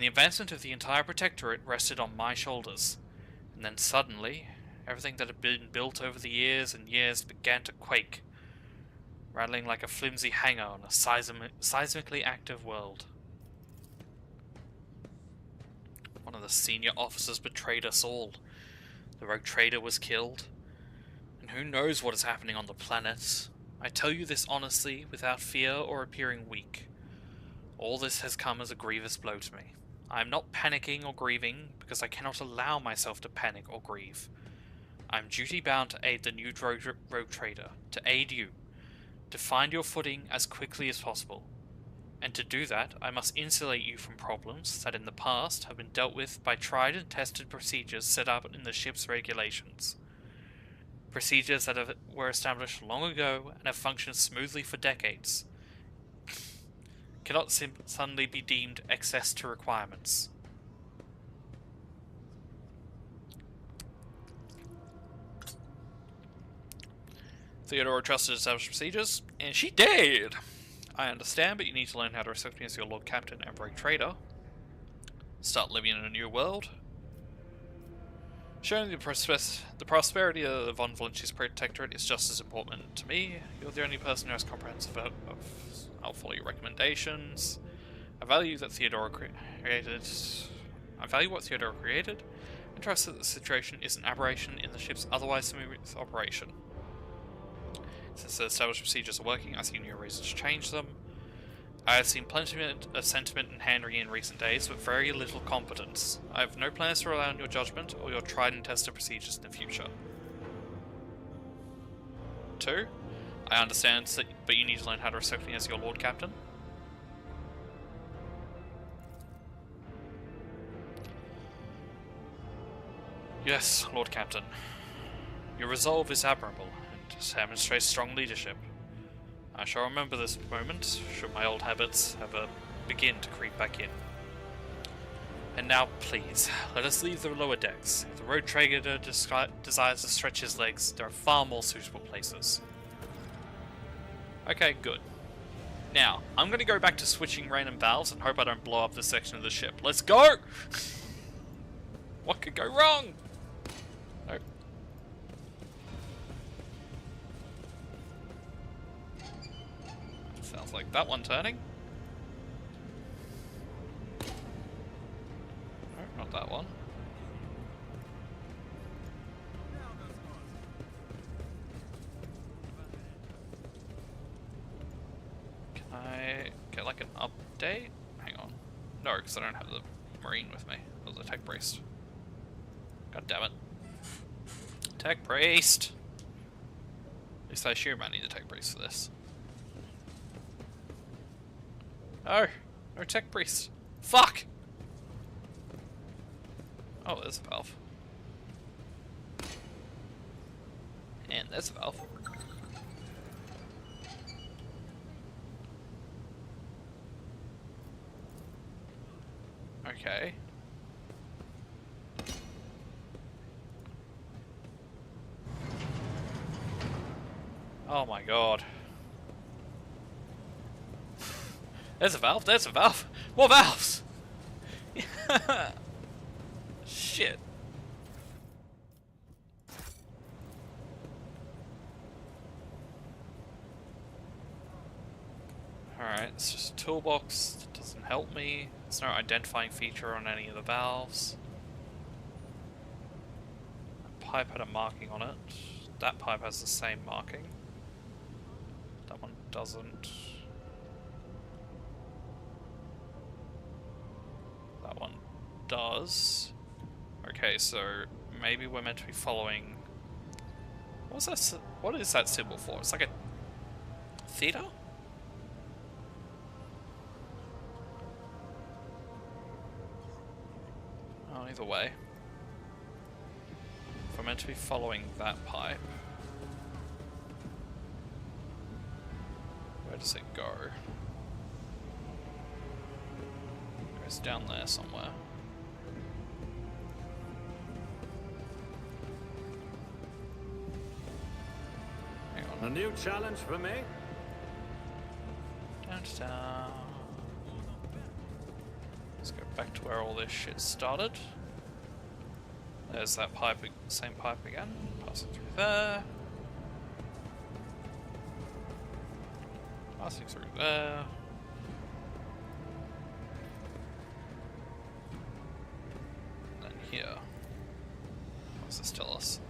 advancement of the entire Protectorate rested on my shoulders. And then suddenly, everything that had been built over the years and years began to quake, rattling like a flimsy hangar on a seismically active world. One of the senior officers betrayed us all. The rogue trader was killed. And who knows what is happening on the planet. I tell you this honestly, without fear or appearing weak. All this has come as a grievous blow to me. I am not panicking or grieving, because I cannot allow myself to panic or grieve. I am duty-bound to aid the new rogue trader, to aid you, to find your footing as quickly as possible. And to do that, I must insulate you from problems that in the past have been dealt with by tried and tested procedures set up in the ship's regulations. Procedures that were established long ago and have functioned smoothly for decades. Cannot suddenly be deemed excess to requirements. Theodora trusted established procedures, and she did! I understand, but you need to learn how to respect me as your Lord Captain and rogue trader. Start living in a new world. Showing the prosperity of the Von Valencia's Protectorate is just as important to me. You're the only person who has comprehensive I'll follow your recommendations. I value what Theodora created, and trust that the situation is an aberration in the ship's otherwise smooth operation. Since the established procedures are working, I see no reason to change them. I have seen plenty of sentiment and hand-wringing in recent days, but very little competence. I have no plans to rely on your judgment or your tried and tested procedures in the future. 2. I understand, but you need to learn how to respect me as your Lord Captain. Yes, Lord Captain. Your resolve is admirable, and demonstrates strong leadership. I shall remember this moment, should my old habits ever begin to creep back in. And now, please, let us leave the lower decks. If the rogue trader desires to stretch his legs, there are far more suitable places. Okay, good. Now, I'm going to go back to switching random valves and hope I don't blow up this section of the ship. Let's go! What could go wrong? Nope. Sounds like that one turning. No, not that one. like an update? Hang on. No, because I don't have the Marine with me. Or the Tech Priest. God damn it. Tech Priest! At least I assume I need a Tech Priest for this. No! No Tech Priest! Fuck! Oh, there's a valve. And there's a valve. Okay. Oh my god. There's a valve, there's a valve! More valves! Shit. Alright, it's just a toolbox that doesn't help me. There's no identifying feature on any of the valves. That pipe had a marking on it. That pipe has the same marking. That one doesn't. That one does. Okay, so maybe we're meant to be following... What is that symbol for? It's like a theta? Oh, either way. If we're meant to be following that pipe, where does it go? It goes down there somewhere. Hang on. A new challenge for me? Down to down. Let's go back to where all this shit started. There's that pipe, same pipe again. Passing through there. Passing through there. And then here. What does this tell us?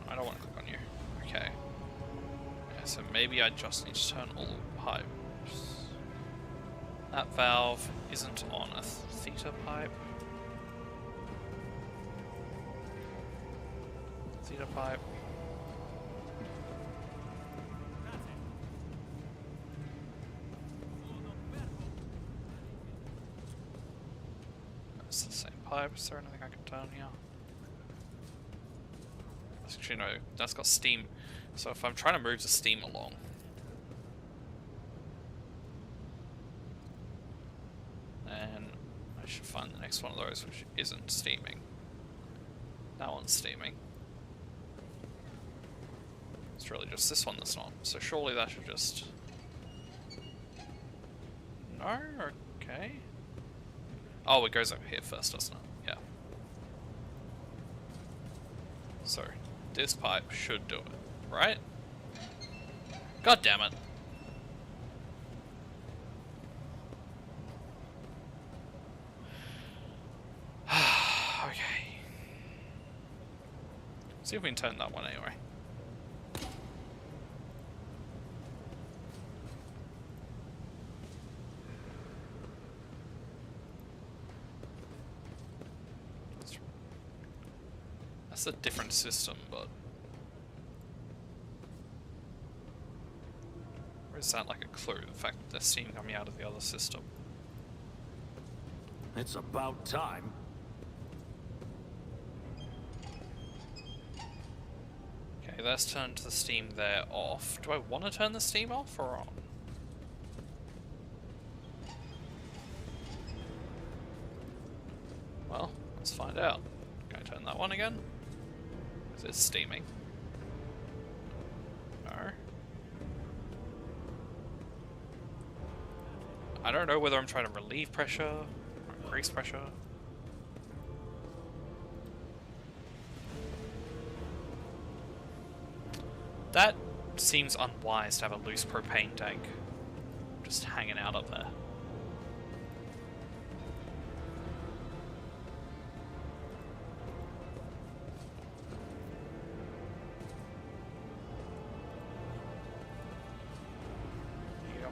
I don't want to click on you. Okay. Yeah, so maybe I just need to turn all the pipes. That valve isn't on a theta pipe. Theta pipe. That's the same pipe. Is there anything I can turn here? Actually, no. That's got steam. So if I'm trying to move the steam along, then I should find the next one of those which isn't steaming. That one's steaming. It's really just this one that's not. So surely that should just... No? Okay. Oh, it goes over here first, doesn't it? Yeah. So, this pipe should do it, right? God damn it. Okay. See if we can turn that one anyway. That's a different system, but... Or is that like a clue? The fact that there's steam coming out of the other system. It's about time. Okay, let's turn the steam there off. Do I want to turn the steam off or on? Well, let's find out. Can I turn that one again? Is it steaming? No. I don't know whether I'm trying to relieve pressure or increase pressure. That seems unwise to have a loose propane tank just hanging out up there.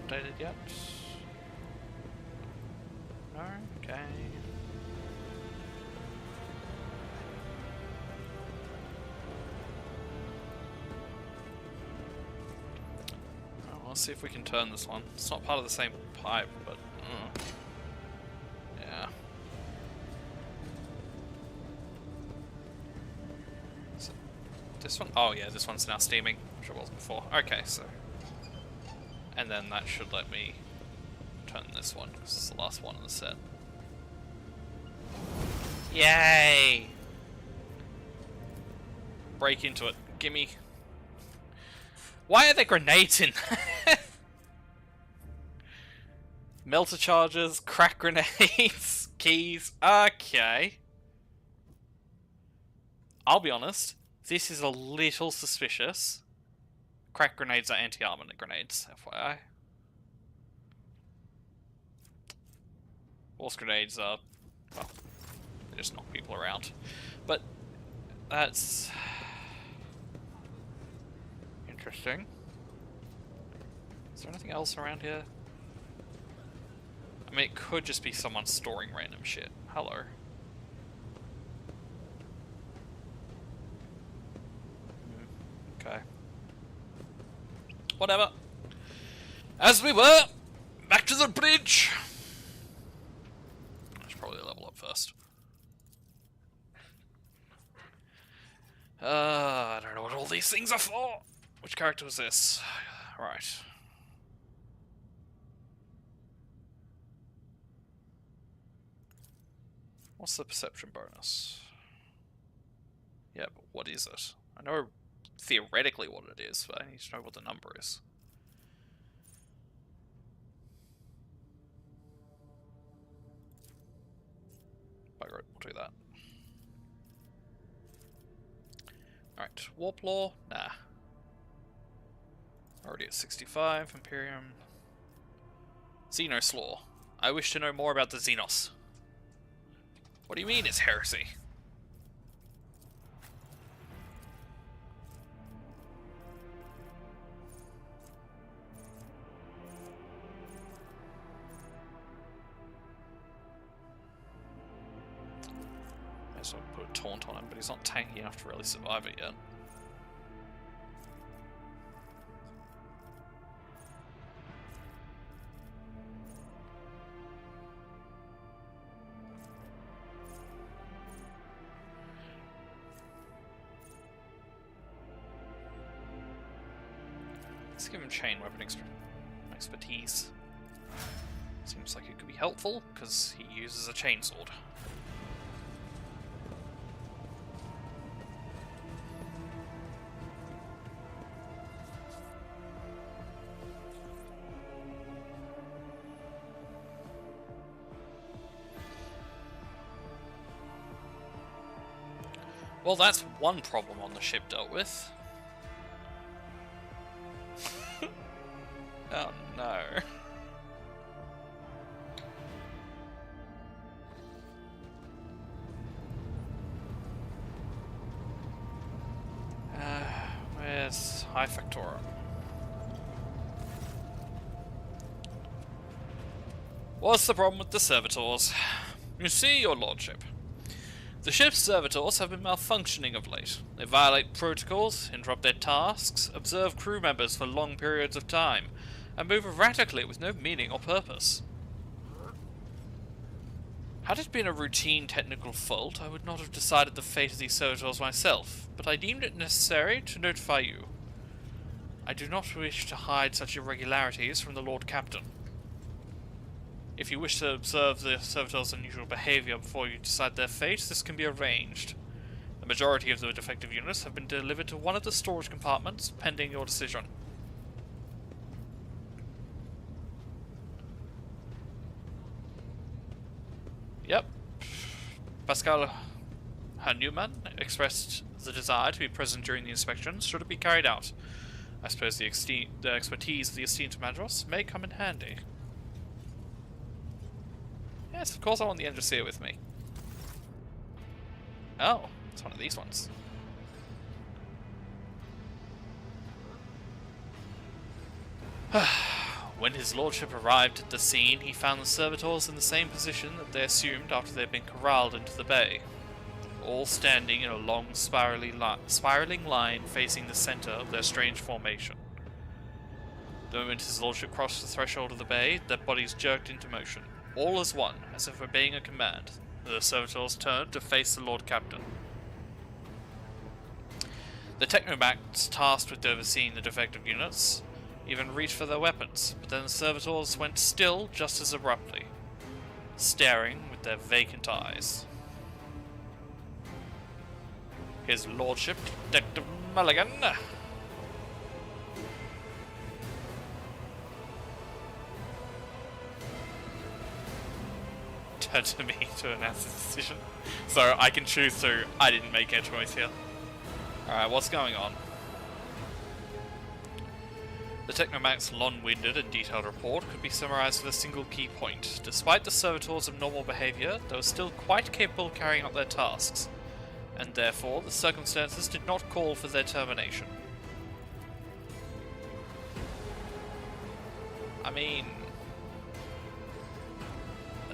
updated yet? No? Okay. Oh, let's see if we can turn this one. It's not part of the same pipe, but... yeah. So, this one? Oh yeah, this one's now steaming, which it wasn't before. Okay, so... and then that should let me turn this one, because it's the last one in the set. Yay! Break into it. Gimme. Why are there grenades in there? Melter charges, crack grenades, keys. Okay. I'll be honest, this is a little suspicious. Crack grenades are anti-armament grenades, FYI. Force grenades are, well, they just knock people around. But that's interesting. Is there anything else around here? I mean, it could just be someone storing random shit. Hello. Okay. Whatever. As we were, back to the bridge. I should probably level up first. I don't know what all these things are for. Which character was this? Right. What's the perception bonus? Yeah, but what is it? I know theoretically what it is, but I need to know what the number is. Bugger it, we'll do that. Alright, Warp Law? Nah. Already at 65, Imperium. Xenos Law. I wish to know more about the Xenos. What do you mean it's heresy? May as well put a taunt on him, but he's not tanky enough to really survive it yet. Let's give him chain weapon expertise. Seems like it could be helpful, because he uses a chainsword. Well, that's one problem on the ship dealt with. Oh no. Where's High Factorum? What's the problem with the servitors? You see, your lordship. The ship's servitors have been malfunctioning of late. They violate protocols, interrupt their tasks, observe crew members for long periods of time, and move erratically with no meaning or purpose. Had it been a routine technical fault, I would not have decided the fate of these servitors myself, but I deemed it necessary to notify you. I do not wish to hide such irregularities from the Lord Captain. If you wish to observe the servitors' unusual behavior before you decide their fate, this can be arranged. The majority of the defective units have been delivered to one of the storage compartments, pending your decision. Yep. Pascal Hanuman expressed the desire to be present during the inspections should it be carried out. I suppose the expertise of the esteemed Madros may come in handy. Yes, of course I want the Endrseer with me. Oh, it's one of these ones. When his lordship arrived at the scene, he found the servitors in the same position that they assumed after they had been corralled into the bay, all standing in a long spiraling line facing the centre of their strange formation. The moment his lordship crossed the threshold of the bay, their bodies jerked into motion, all as one, as if obeying a command. The servitors turned to face the Lord Captain. The technomats tasked with overseeing the defective units even reached for their weapons, but then the servitors went still just as abruptly, staring with their vacant eyes. His Lordship, Detective Mulligan. Turned to me to announce his decision. So I can choose to. I didn't make a choice here. Alright, what's going on? The Technomac's long-winded and detailed report could be summarized with a single key point. Despite the servitors' abnormal behavior, they were still quite capable of carrying out their tasks, and therefore the circumstances did not call for their termination. I mean,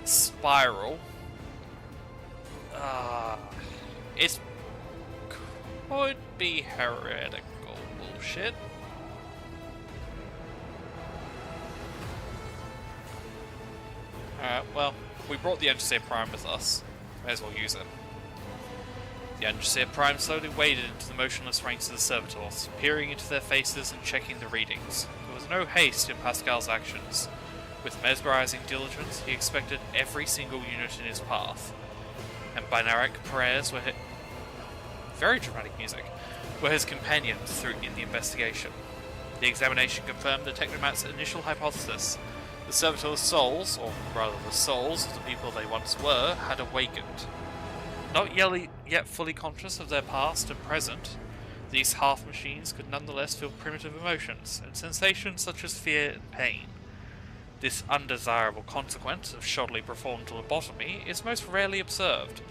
spiral. It could be heretical bullshit. Alright, well, we brought the Angisair Prime with us. May as well use it. The Angisair Prime slowly waded into the motionless ranks of the servitors, peering into their faces and checking the readings. There was no haste in Pascal's actions. With mesmerizing diligence, he inspected every single unit in his path. And Binaric prayers were very dramatic music, were his companions in the investigation. The examination confirmed the Technomat's initial hypothesis. The servitors' souls, or rather the souls of the people they once were, had awakened. Not yet fully conscious of their past and present, these half-machines could nonetheless feel primitive emotions, and sensations such as fear and pain. This undesirable consequence of shoddily performed lobotomy is most rarely observed,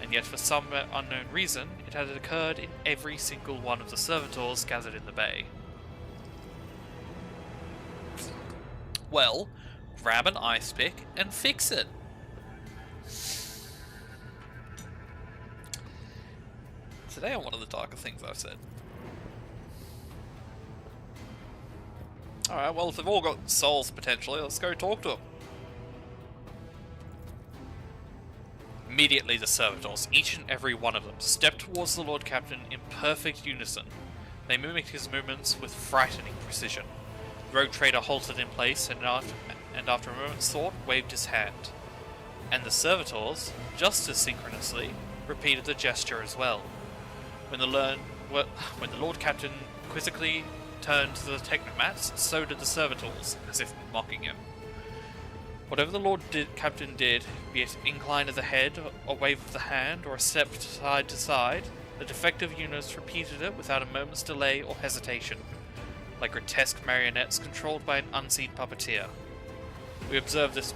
and yet for some unknown reason, it had occurred in every single one of the servitors gathered in the bay. Well, grab an ice pick and fix it. Today on one of the darker things I've said. Alright, well if they've all got souls potentially, let's go talk to them. Immediately the servitors, each and every one of them, stepped towards the Lord Captain in perfect unison. They mimicked his movements with frightening precision. The rogue trader halted in place and after a moment's thought waved his hand. And the servitors, just as synchronously, repeated the gesture as well. When the Lord Captain quizzically turned to the Technomats, so did the servitors, as if mocking him. Whatever the Lord Captain did, be it incline of the head, a wave of the hand, or a step side to side, the defective units repeated it without a moment's delay or hesitation, like grotesque marionettes controlled by an unseen puppeteer. We observed this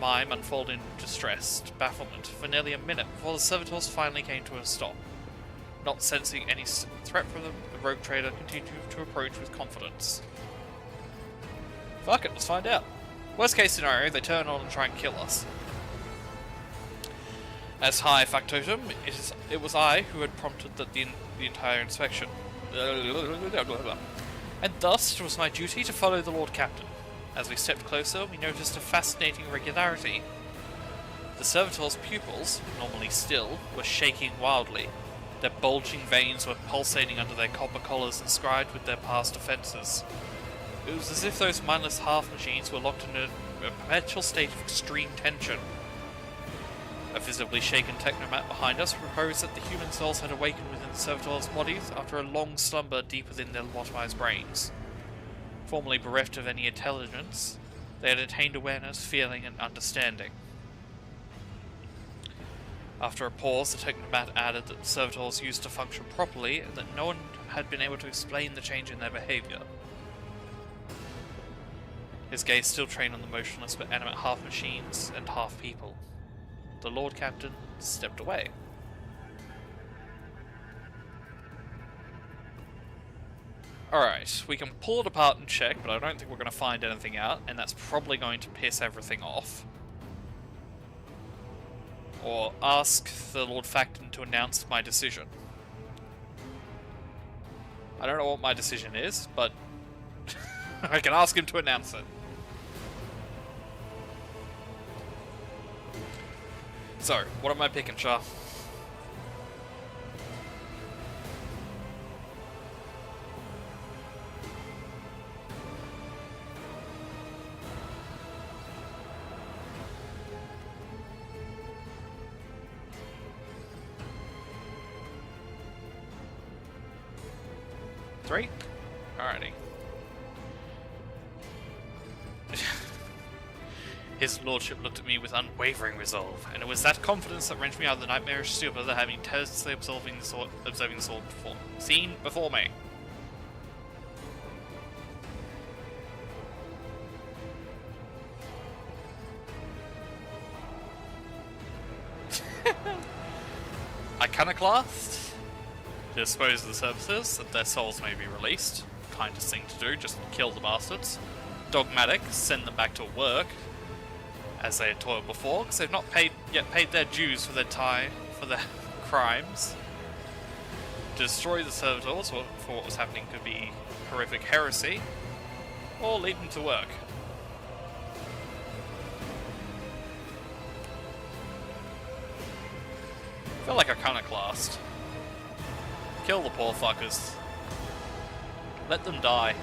mime unfold in distressed bafflement for nearly a minute before the servitors finally came to a stop. Not sensing any threat from them, the rogue trader continued to approach with confidence. Fuck it, let's find out. Worst case scenario, they turn on and try and kill us. As High Factotum, it was I who had prompted the entire inspection. And thus it was my duty to follow the Lord Captain. As we stepped closer, we noticed a fascinating irregularity. The servitors' pupils, normally still, were shaking wildly. Their bulging veins were pulsating under their copper collars inscribed with their past offences. It was as if those mindless half-machines were locked in a perpetual state of extreme tension. A visibly shaken technomat behind us proposed that the human souls had awakened within the servitors' bodies after a long slumber deep within their lobotomized brains. Formerly bereft of any intelligence, they had attained awareness, feeling, and understanding. After a pause, the technomat added that the servitors used to function properly and that no one had been able to explain the change in their behaviour. His gaze still trained on the motionless but animate half-machines and half-people. The Lord Captain stepped away. Alright, we can pull it apart and check, but I don't think we're going to find anything out, and that's probably going to piss everything off. Or ask the Lord Facton to announce my decision. I don't know what my decision is, but I can ask him to announce it. So, what am I picking, Char? Three? Alrighty. His lordship looked at me with unwavering resolve, and it was that confidence that wrenched me out of the nightmarish stupor that had me tirelessly observing the sword seen before me. Iconoclast? To dispose of the services, that their souls may be released. Kindest thing to do, just kill the bastards. Dogmatic, send them back to work, as they had toiled before, because they've not yet paid their dues for their crimes. To destroy the servitors for what was happening could be horrific heresy, or lead them to work. I feel like Iconoclast. Kill the poor fuckers. Let them die.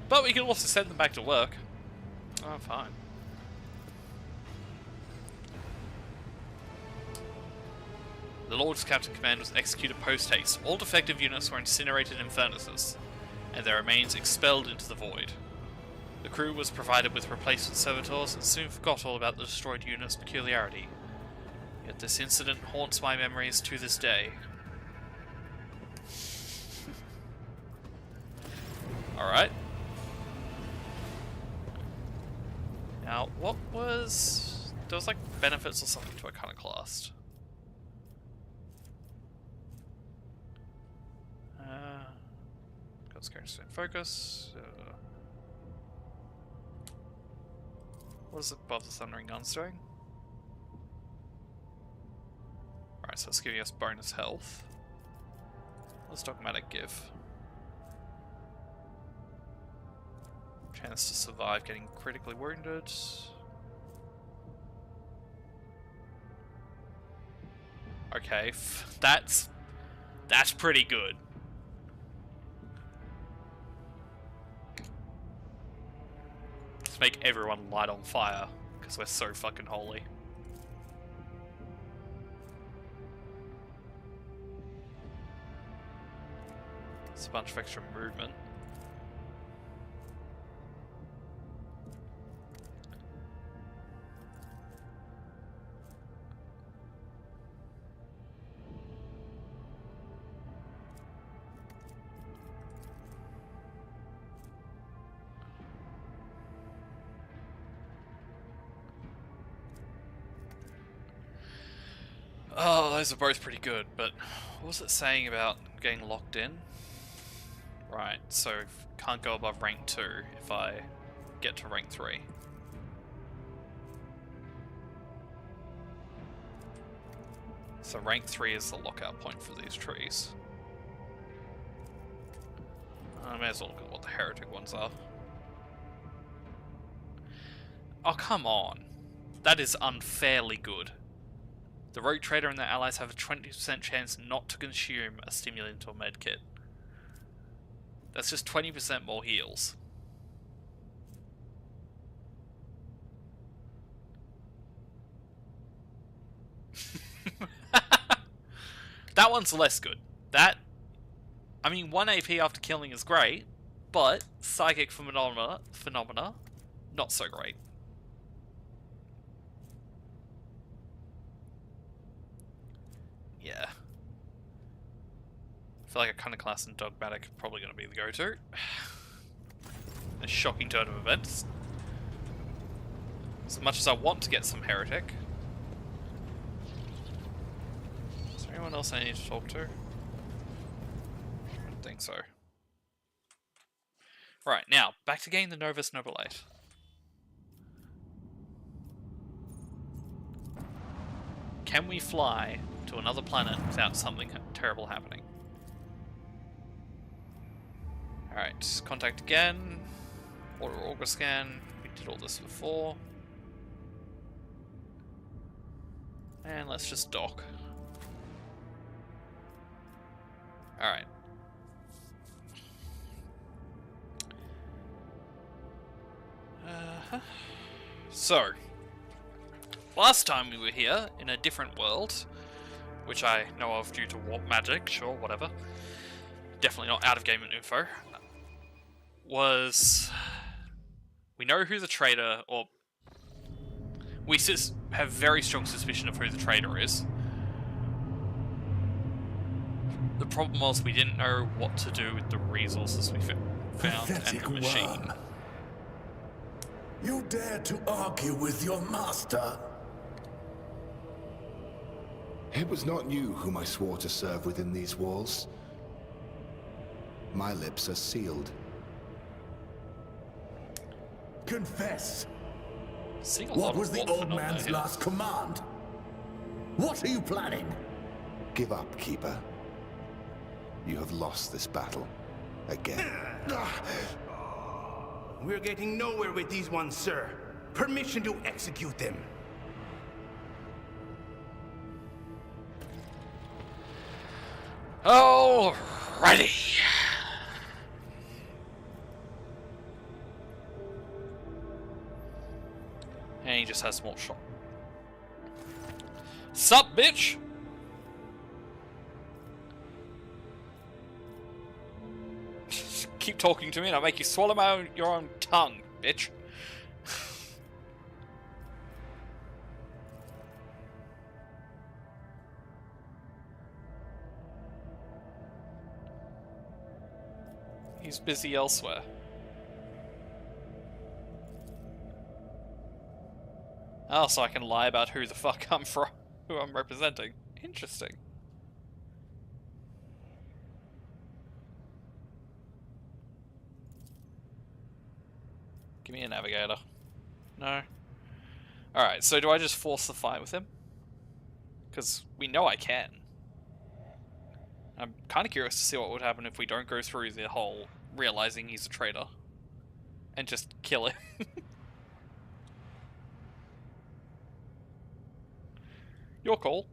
But we can also send them back to work. Oh, fine. The Lord's Captain Command was executed post-haste. All defective units were incinerated in furnaces, and their remains expelled into the void. The crew was provided with replacement servitors and soon forgot all about the destroyed unit's peculiarity. Yet this incident haunts my memories to this day. Alright. Now, what was... There was like benefits or something to Iconoclast. Got scared to focus. What is it above the Thundering Guns doing? Alright, so it's giving us bonus health. What does Dogmatic give? Chance to survive getting critically wounded. Okay, that's pretty good. Let's make everyone light on fire, because we're so fucking holy. It's a bunch of extra movement. Oh, those are both pretty good, but what was it saying about getting locked in? Right, so can't go above rank 2 if I get to rank 3. So rank 3 is the lockout point for these trees. I may as well look at what the heretic ones are. Oh, come on. That is unfairly good. The rogue trader and their allies have a 20% chance not to consume a stimulant or medkit. That's just 20% more heals. That one's less good. I mean, 1 AP after killing is great, but psychic phenomena, not so great. Yeah. I feel like Iconoclast and Dogmatic are probably going to be the go-to. A shocking turn of events. As much as I want to get some Heretic. Is there anyone anyone else I need to talk to? I don't think so. Right, now, back to getting the Novus Nobilate. Can we fly to another planet without something terrible happening? Alright, contact again. Order auger scan. We did all this before. And let's just dock. Alright. So, last time we were here, in a different world, which I know of due to warp magic, sure, whatever. Definitely not out-of-game info. Was... We know who the traitor, or... We have very strong suspicion of who the traitor is. The problem was we didn't know what to do with the resources we found Pathetic and the machine. worm. You dare to argue with your master? It was not you whom I swore to serve within these walls. My lips are sealed. Confess. Seeing a What lot was of the warp old phenomena man's here. last command? What are you planning? Give up, Keeper. You have lost this battle. Again. We're getting nowhere with these ones, sir. Permission to execute them. Alrighty. And he just has more shot. Sup, bitch? Keep talking to me and I'll make you swallow your own tongue, bitch. He's busy elsewhere. Oh, so I can lie about who the fuck I'm from, who I'm representing. Interesting. Give me a navigator. No. Alright, so do I just force the fight with him? Because we know I can. I'm kind of curious to see what would happen if we don't go through the whole realizing he's a traitor. And just kill him. Your call.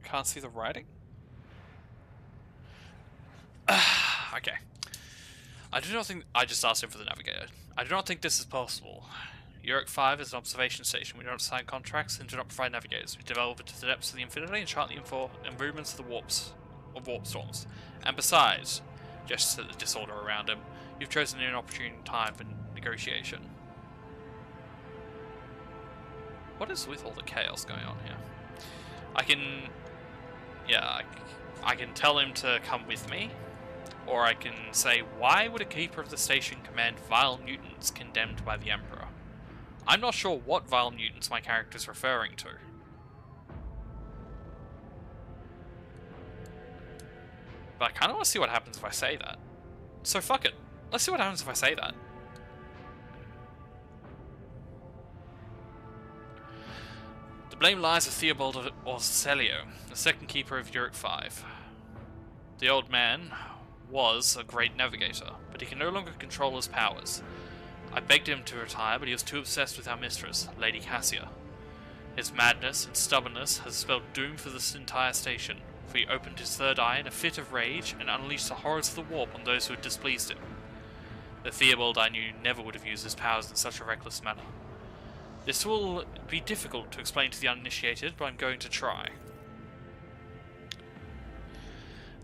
Can't see the writing? Okay. I do not think... I just asked him for the navigator. I do not think this is possible. Uric 5 is an observation station. We don't sign contracts and do not provide navigators. We delve into the depths of the infinity and chart the info and movements of the warps. Of warp storms. And besides, gestures at the disorder around him, you've chosen an inopportune time for negotiation. What is with all the chaos going on here? I can... Yeah, I can tell him to come with me, or I can say, why would a keeper of the station command vile mutants condemned by the Emperor? I'm not sure what vile mutants my character's referring to. But I kind of want to see what happens if I say that. So fuck it. Let's see what happens if I say that. The blame lies with Theobald of Orcelio, the second keeper of Uric 5. The old man was a great navigator, but he can no longer control his powers. I begged him to retire, but he was too obsessed with our mistress, Lady Cassia. His madness and stubbornness has spelled doom for this entire station, for he opened his third eye in a fit of rage and unleashed the horrors of the warp on those who had displeased him. The Theobald I knew never would have used his powers in such a reckless manner. This will be difficult to explain to the uninitiated, but I'm going to try.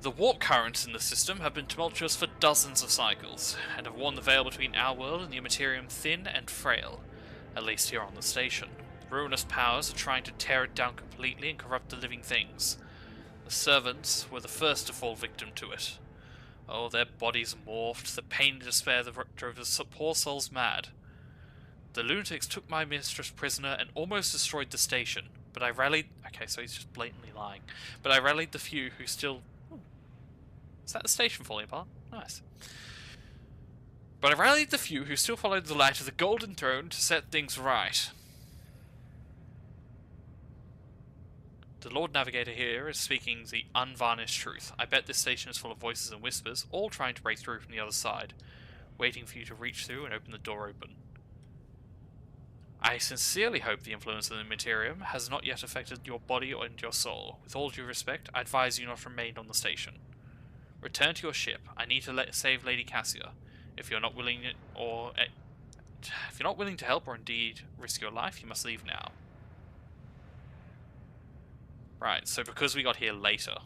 The warp currents in the system have been tumultuous for dozens of cycles, and have worn the veil between our world and the Immaterium thin and frail, at least here on the station. Ruinous powers are trying to tear it down completely and corrupt the living things. The servants were the first to fall victim to it. Oh, their bodies morphed, the pain and despair that drove the poor souls mad. The lunatics took my mistress prisoner and almost destroyed the station, but I rallied... Okay, so he's just blatantly lying. But I rallied the few who still... Ooh. Is that the station falling apart? Nice. But I rallied the few who still followed the light of the Golden Throne to set things right. The Lord Navigator here is speaking the unvarnished truth. I bet this station is full of voices and whispers, all trying to break through from the other side, waiting for you to reach through and open the door open. I sincerely hope the influence of the Materium has not yet affected your body or your soul. With all due respect, I advise you not to remain on the station. Return to your ship. I need to save Lady Cassia. If you're not willing to help or indeed risk your life, you must leave now. Right, so because we got here later,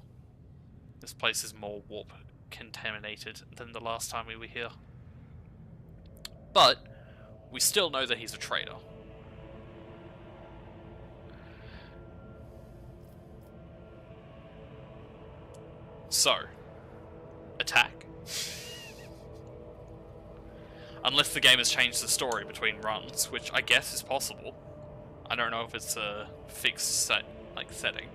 this place is more warp contaminated than the last time we were here. But we still know that he's a traitor. So, attack. Unless the game has changed the story between runs, which I guess is possible. I don't know if it's a fixed setting.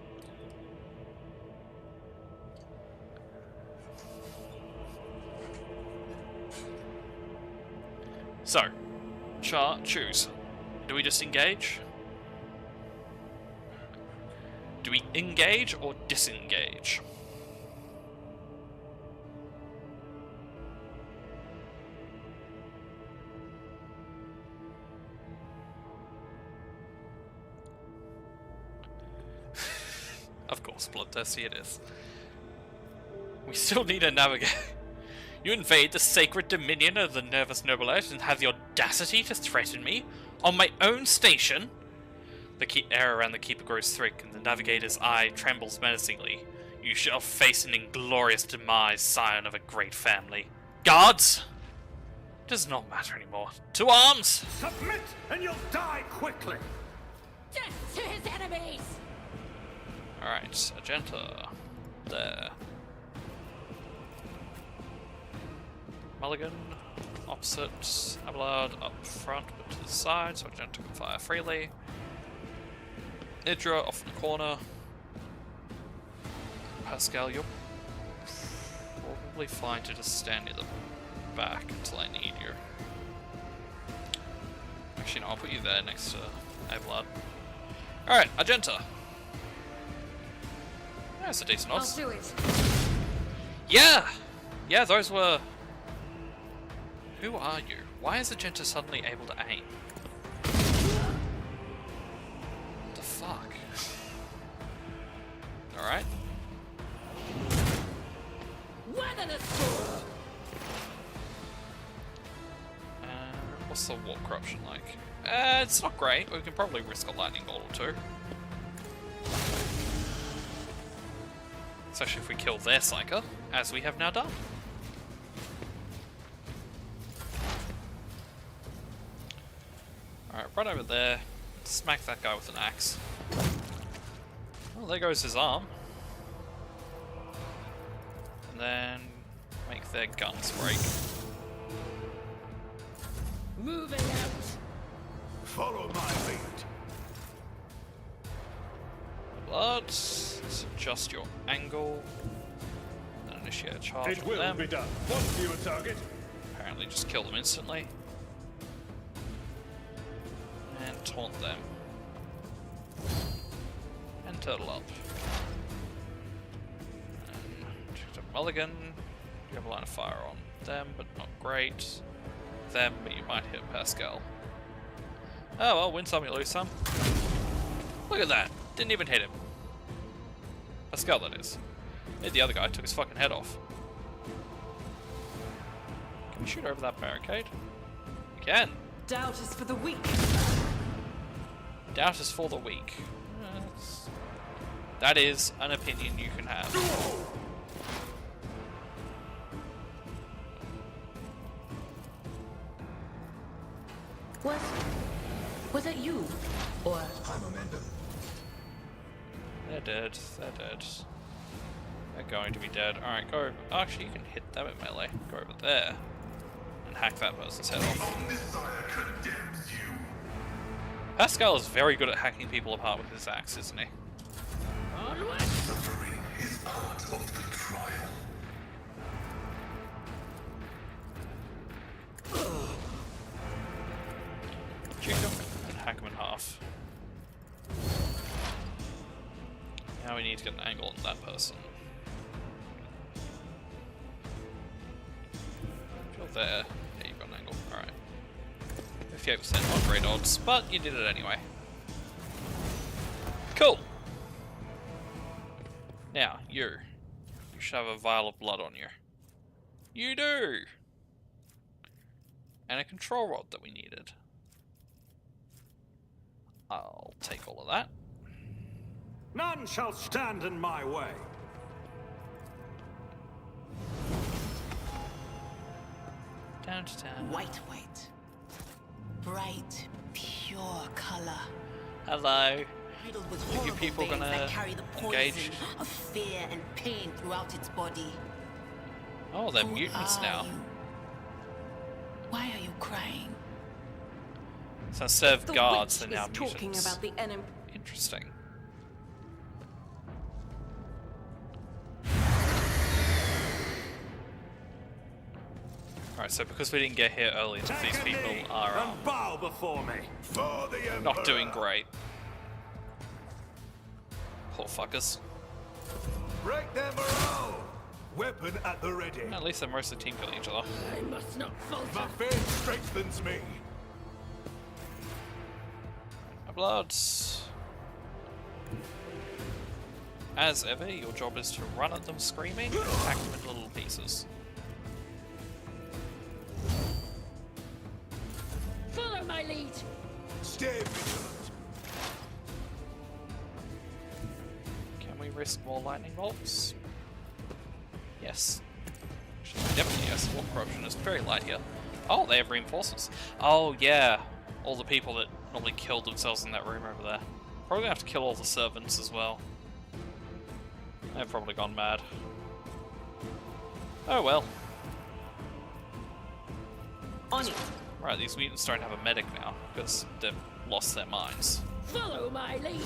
So, choose. Do we just engage? Do we engage or disengage? Of course, bloodthirsty it is. We still need a navigator. You invade the sacred dominion of the nervous nobilite and have the audacity to threaten me on my own station? The air around the keeper grows thick, and the navigator's eye trembles menacingly. You shall face an inglorious demise, scion of a great family. Guards! It does not matter anymore. To arms! Submit, and you'll die quickly! Death to his enemies! Alright, Agenta. There. Mulligan, opposite, Abelard up front but to the side, so Agenta can fire freely. Idra off in the corner. Pascal, you're probably fine to just stand near the back until I need you. Actually, no, I'll put you there next to Abelard. Alright, Agenta. That's a decent odds. I'll do it. Yeah! Yeah, those were... Who are you? Why is Agenta suddenly able to aim? What the fuck? Alright. Weather the storm! What's the warp corruption like? It's not great, but we can probably risk a lightning bolt or two. Especially if we kill their Psyker, as we have now done. Alright, run over there, smack that guy with an axe. Well, there goes his arm. And then make their guns break. Moving out! Follow my lead. Blood, adjust your angle, and initiate a charge It on will them. be done. Once you target. Apparently just kill them instantly. And taunt them. And turtle up. And check up Mulligan. You have a line of fire on them, but not great. Them, but you might hit Pascal. Oh well, win some, you lose some. Look at that. Didn't even hit him. Pascal, that is. Hit the other guy, took his fucking head off. Can we shoot over that barricade? We can. Doubt is for the weak. Doubt is for the weak. That is an opinion you can have. Was that you? Or They're dead. They're dead. They're going to be dead. Alright, go. Actually, you can hit them with melee. Go over there and hack that person's head off. Pascal is very good at hacking people apart with his axe, isn't he? suffering is part of the trial. Juke him and hack him in half. Now we need to get an angle on that person. If you're there, yeah, you've got an angle. Alright. 58% not great odds, but you did it anyway. Cool! Now, you should have a vial of blood on you. You do! And a control rod that we needed. I'll take all of that. None shall stand in my way. Down to town. white. Bright, pure color. Hello. Riddled with Are you horrible people veins gonna that carry the engage? poison of fear and pain throughout its body. Oh, they're Who mutants are now. you? Why are you crying? So instead of The guards, witch they're now is talking mutants. about the enemy. Interesting. Alright, so because we didn't get here early enough, these Take a people knee are and bow before me. For the Emperor. not doing great. Poor fuckers. Break their morale. Weapon at the ready. At least they're mostly team killing each other. I must not falter. My faith strengthens me. My bloods. As ever, your job is to run at them screaming and hack them into little pieces. Follow my lead. Stay vigilant. Can we risk more lightning bolts? Yes. Actually, definitely yes. War corruption is very light here. Oh, they have reinforcements. Oh, yeah. All the people that normally killed themselves in that room over there. Probably gonna have to kill all the servants as well. They've probably gone mad. Oh well. On it. Right, these mutants don't have a medic now because they've lost their minds. Follow my lead.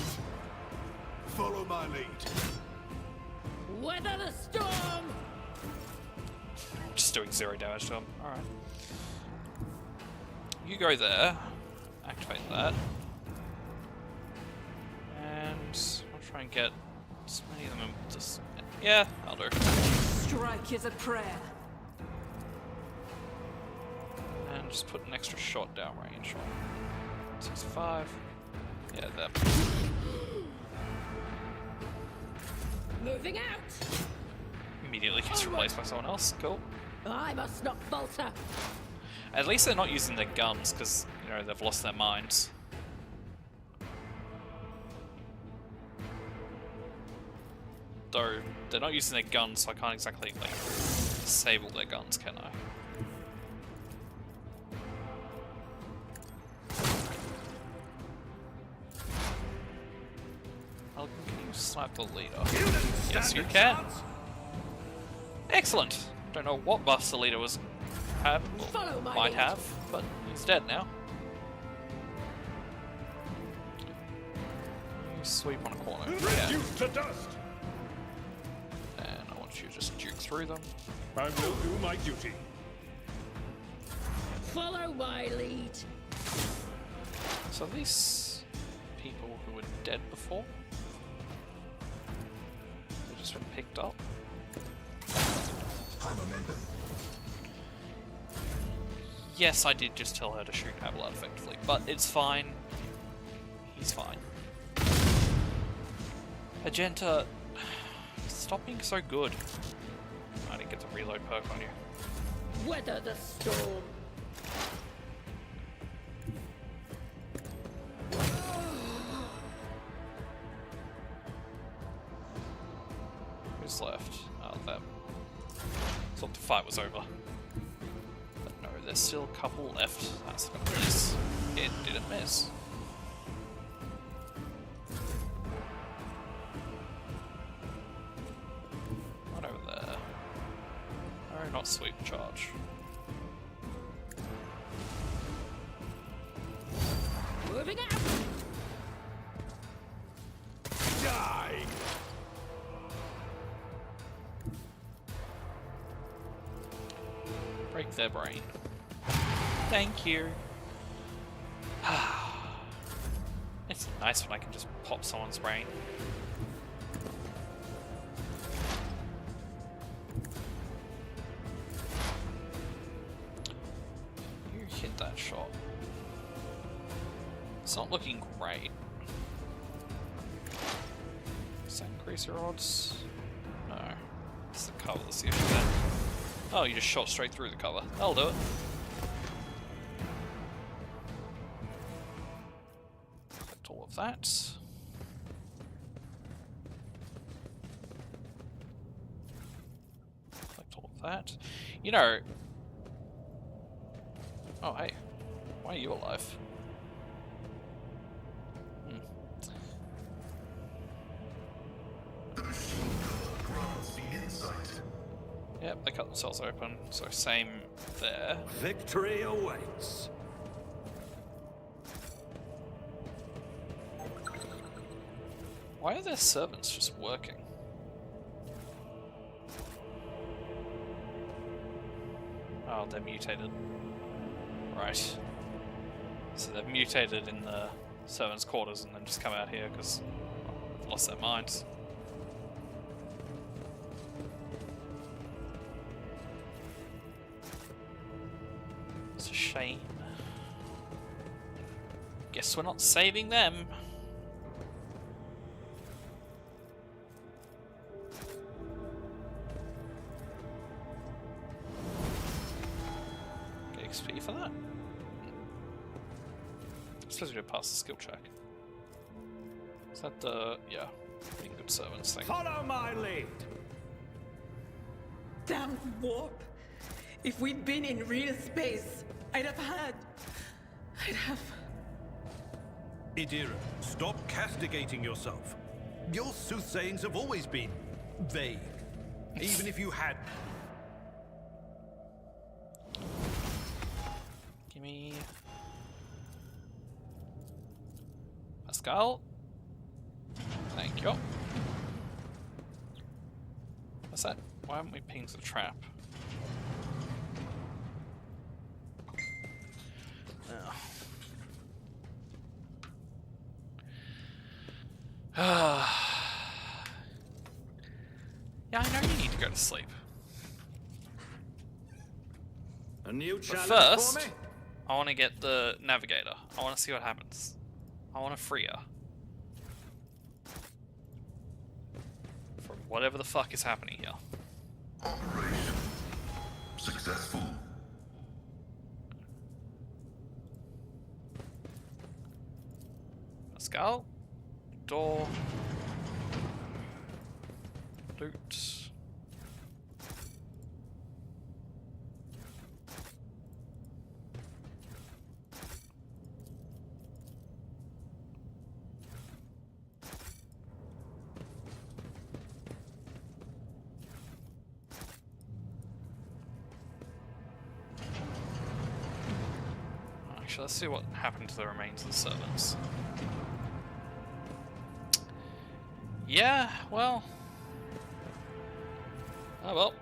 Follow my lead. Weather the storm. Just doing 0 damage to them. Alright. You go there. Activate that. And I'll try and get as many of them in this. Yeah, I'll do. Strike is a prayer. And just put an extra shot down range on 65. Yeah, that. Moving out. Immediately gets replaced by someone else. Cool. I must not falter. At least they're not using their guns because, you know, they've lost their minds. Though, they're not using their guns, so I can't exactly, like, disable their guns, can I? Mulllligan, can you snipe the leader? Yes, you can. Excellent! Don't know what buffs the leader was had, or Follow my might lead. have, but he's dead now. You sweep on a corner. Yeah. Reduced to dust. And I want you to just juke through them. I will do my duty. Follow my lead. So these people who were dead before, they've just been picked up. Yes, I did just tell her to shoot Abelard effectively, but it's fine. He's fine. Agenta, stop being so good. I didn't get the reload perk on you. Weather the storm. Who's left? Oh, them. Thought the fight was over. But no, there's still a couple left. That's the nice. It didn't miss. What over there? No, not sweep charge. Moving out. Die! Break their brain. Thank you. It's nice when I can just pop someone's brain. You hit that shot. It's not looking great. Does that increase your odds? No. It's the cover that's the issue then. Oh, you just shot straight through the cover. That'll do it. Collect all of that. Collect all of that. You know... Oh, hey. Why are you alive? Yep, they cut themselves open, so same there. Victory awaits. Why are their servants just working? Oh, they're mutated. Right. So they've mutated in the servants' quarters and then just come out here because they've lost their minds. It's a shame. Guess we're not saving them. Get XP for that. I suppose we did pass the skill check. Is that the... yeah, being good servants thing. Follow my lead. Damn warp. If we'd been in real space, I'd have... Idira, stop castigating yourself. Your soothsayings have always been vague. Even if you had... Gimme... Pascal? Thank you. What's that? Why haven't we pinged the trap? Yeah, I know you need to go to sleep. A new But challenge first, for me? I want to get the navigator. I want to see what happens. I want to free her. From whatever the fuck is happening here. Operation successful. Pascal. Door. Loot. Actually, let's see what happened to the remains of the servants. Yeah, well... Oh well.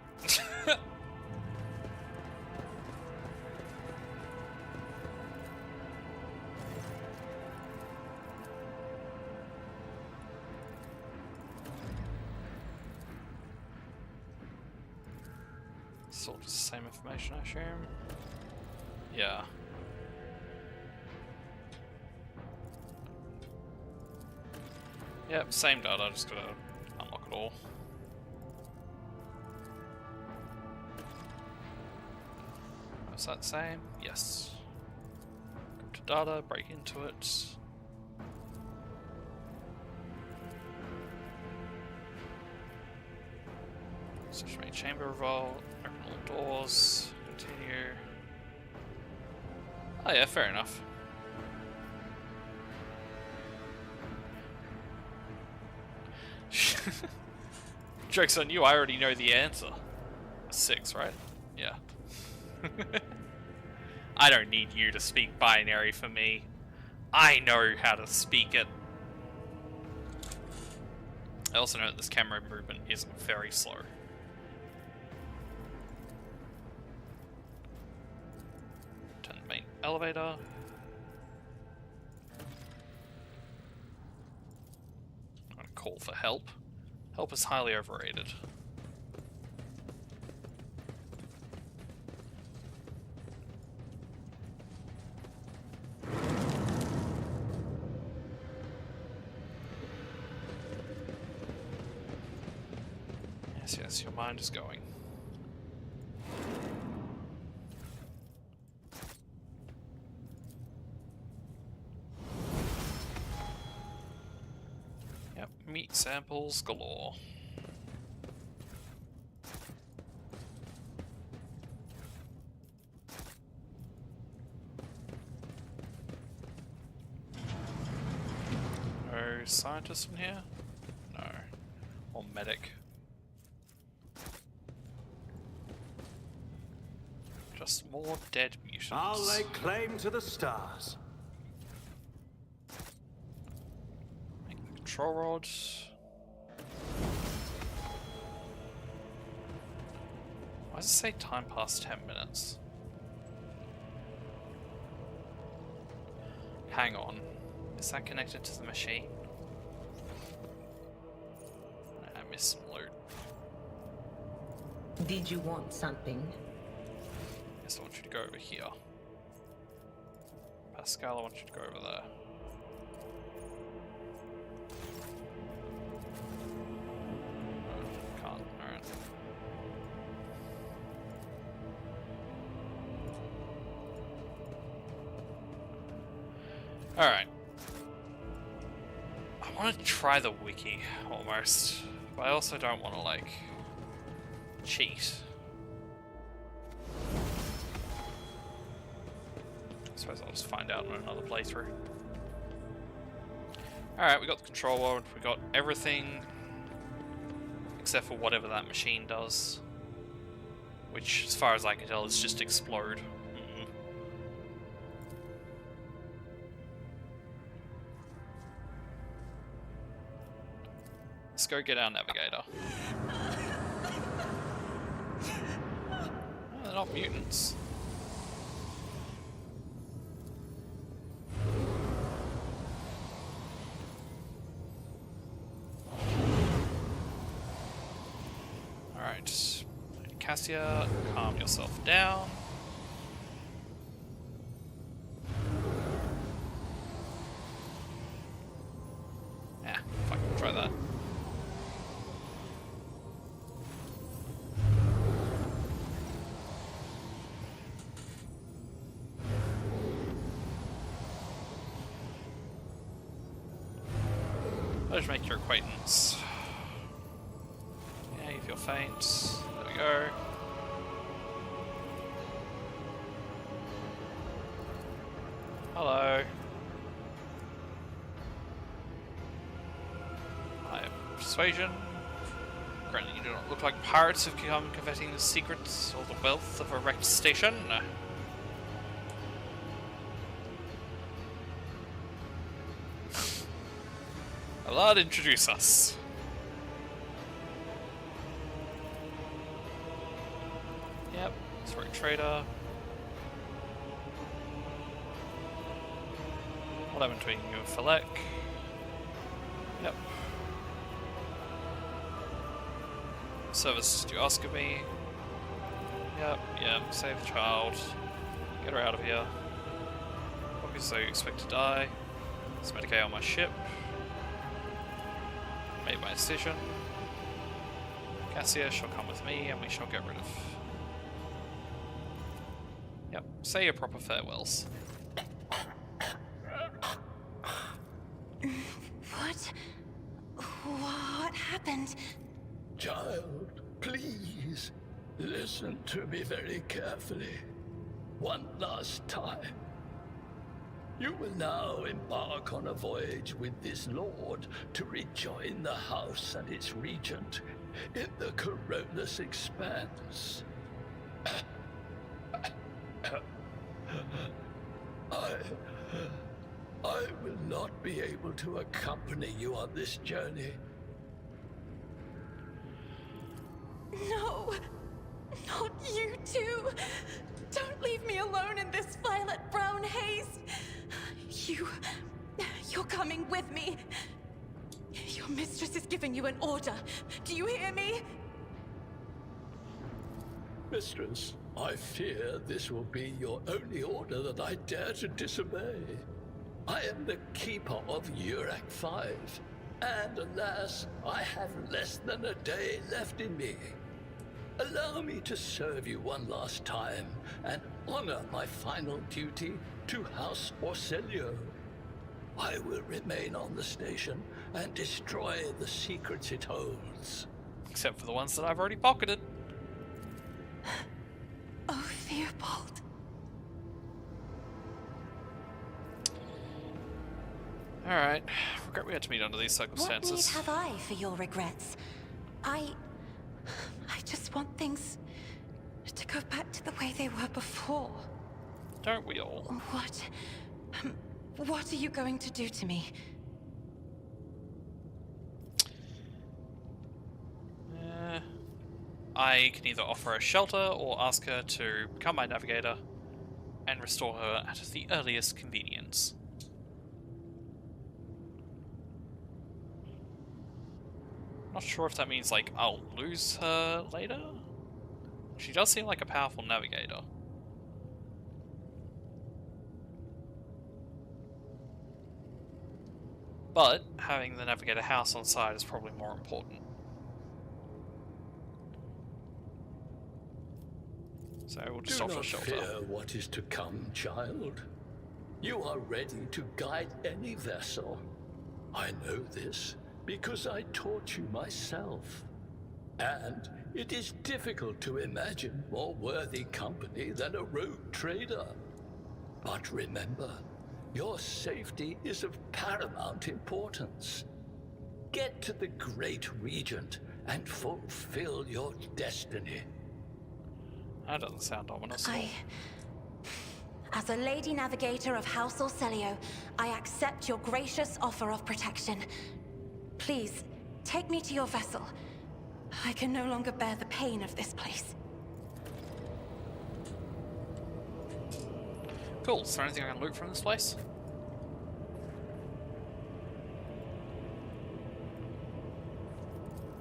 Sort of the same information, I assume. Yeah. Yep, same data, I just gotta unlock it all. Was that the same? Yes. Go to data, break into it. Search main chamber revolt, open all doors, continue. Oh yeah, fair enough. Joke's on you, I already know the answer. 6, right? Yeah. I don't need you to speak binary for me. I know how to speak it. I also know that this camera movement is very slow. Turn the main elevator. I'm gonna call for help. Help is highly overrated. Yes, your mind is going. Yep, meat samples galore. No scientist in here? No. Or medic. Just more dead mutants. I'll lay claim to the stars. Make the control rod. Why does it say time past 10 minutes? Hang on. Is that connected to the machine? I missed some loot. Did you want something? Guess I want you to go over here. Pascal, I want you to go over there. Can't, alright. Alright. I want to try the wiki, almost. But I also don't want to, like, cheat. I suppose I'll just find out in another playthrough. Alright, we got the control rod, we got everything except for whatever that machine does. Which, as far as I can tell, is just explode. Let's go get our navigator. Oh, they're not mutants. Alright. Cassia, calm yourself down. Yeah, fucking try that. I'll just make your acquaintance. Yeah, you feel faint. There we go. Hello. I have persuasion. Granted, you do not look like pirates who've come coveting the secrets or the wealth of a wrecked station. Allowed, introduce us. Yep, sorry, trader. What happened between you and Falek? Yep. Service you ask of me? Yep, save the child. Get her out of here. Obviously, you expect to die. Let's medicate on my ship. Made my decision. Cassia shall come with me, and we shall get rid of. Yep, say your proper farewells. What happened? Child, please, listen to me very carefully. One last time. You will now embark on a voyage with this lord to rejoin the house and its regent in the Corollas Expanse. I will not be able to accompany you on this journey. No! Not you too! Don't leave me alone in this violet-brown haze! You're coming with me! Your mistress is giving you an order. Do you hear me? Mistress, I fear this will be your only order that I dare to disobey. I am the keeper of Urac 5, and alas, I have less than a day left in me. Allow me to serve you one last time and honor my final duty to House Orselio. I will remain on the station and destroy the secrets it holds. Except for the ones that I've already pocketed. Oh, Theobald. Alright, regret we had to meet under these What need circumstances. have I for your regrets? I just want things to go back to the way they were before. Don't we all? What are you going to do to me? I can either offer her shelter or ask her to become my navigator and restore her at the earliest convenience. Not sure if that means, like, I'll lose her later? She does seem like a powerful navigator. But having the navigator house on side is probably more important. So we'll just offer shelter. Do not fear what is to come, child. You are ready to guide any vessel. I know this because I taught you myself. And it is difficult to imagine more worthy company than a rogue trader. But remember, your safety is of paramount importance. Get to the Great Regent and fulfill your destiny. That doesn't sound ominous at all. As a Lady Navigator of House Orselio, I accept your gracious offer of protection. Please, take me to your vessel. I can no longer bear the pain of this place. Cool, is there anything I can loot from this place?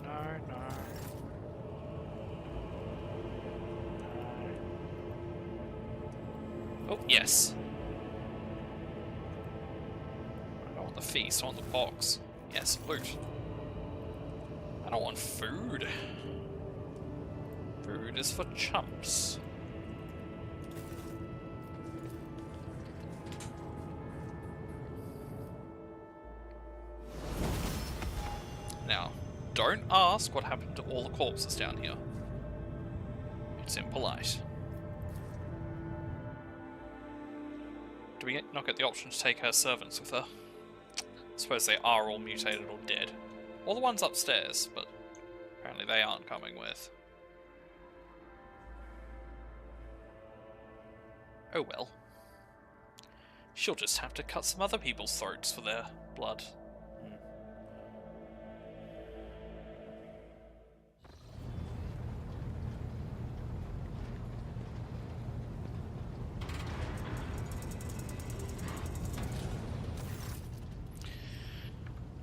No. Oh, yes. I don't want the feast, I want the box. Yes, loot. I don't want food. Food is for chumps. Now, don't ask what happened to all the corpses down here. It's impolite. Do we not get the option to take her servants with her? I suppose they are all mutated or dead. Or the ones upstairs, but apparently they aren't coming with. Oh well. She'll just have to cut some other people's throats for their blood.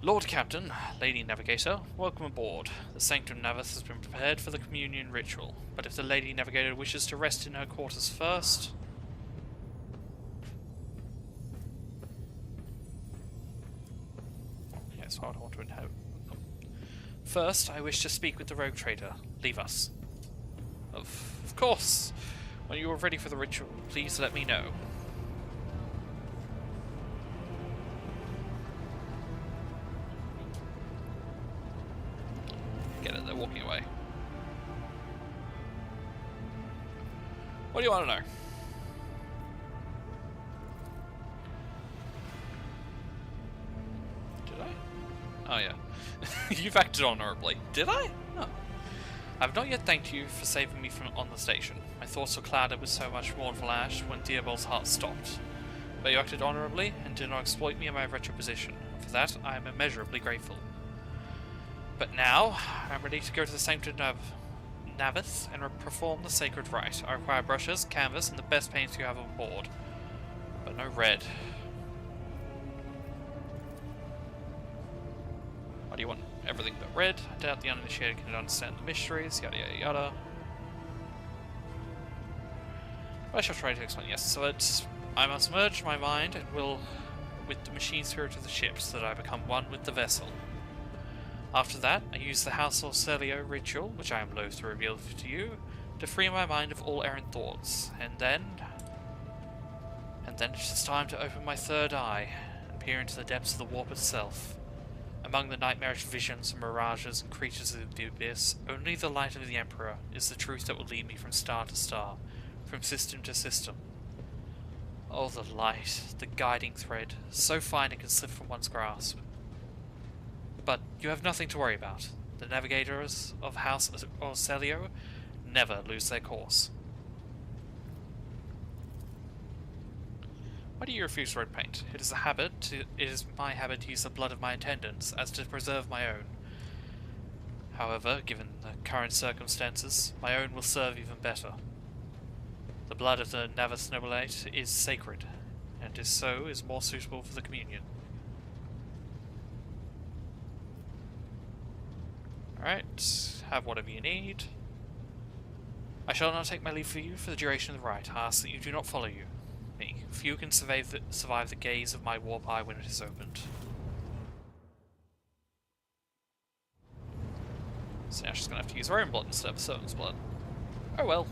Lord Captain, Lady Navigator, welcome aboard. The Sanctum Navis has been prepared for the communion ritual, but if the Lady Navigator wishes to rest in her quarters first... Yes, I don't want to inhabit. First, I wish to speak with the rogue trader. Leave us. Of course. When you are ready for the ritual, please let me know. Get it, they're walking away. What do you want to know? Oh yeah. You've acted honourably. Did I? Oh. I have not yet thanked you for saving me from on the station. My thoughts were clouded with so much mournful ash when Theobald's heart stopped. But you acted honourably and did not exploit me in my wretched position. For that, I am immeasurably grateful. But now, I am ready to go to the Sanctum Navis and perform the sacred rite. I require brushes, canvas, and the best paints you have on board. But no red. Why do you want everything but red? I doubt the uninitiated can understand the mysteries, yada yada yada. But I shall try to explain, yes. So I must merge my mind and will with the machine spirit of the ship so that I become one with the vessel. After that, I use the Household Celio ritual, which I am loath to reveal to you, to free my mind of all errant thoughts, and then it is time to open my third eye and peer into the depths of the warp itself. Among the nightmarish visions and mirages and creatures of the abyss, only the light of the Emperor is the truth that will lead me from star to star, from system to system. Oh, the light, the guiding thread, so fine it can slip from one's grasp. But you have nothing to worry about. The navigators of House Celio never lose their course. Why do you refuse red paint? It is my habit to use the blood of my attendants as to preserve my own. However, given the current circumstances, my own will serve even better. The blood of the Navis Nobilate is sacred, and is more suitable for the communion. Alright, have whatever you need. I shall not take my leave for you for the duration of the rite. I ask that you do not follow me. Few can survive the gaze of my warp eye when it is opened. So now she's going to have to use her own blood instead of Servant's blood. Oh well.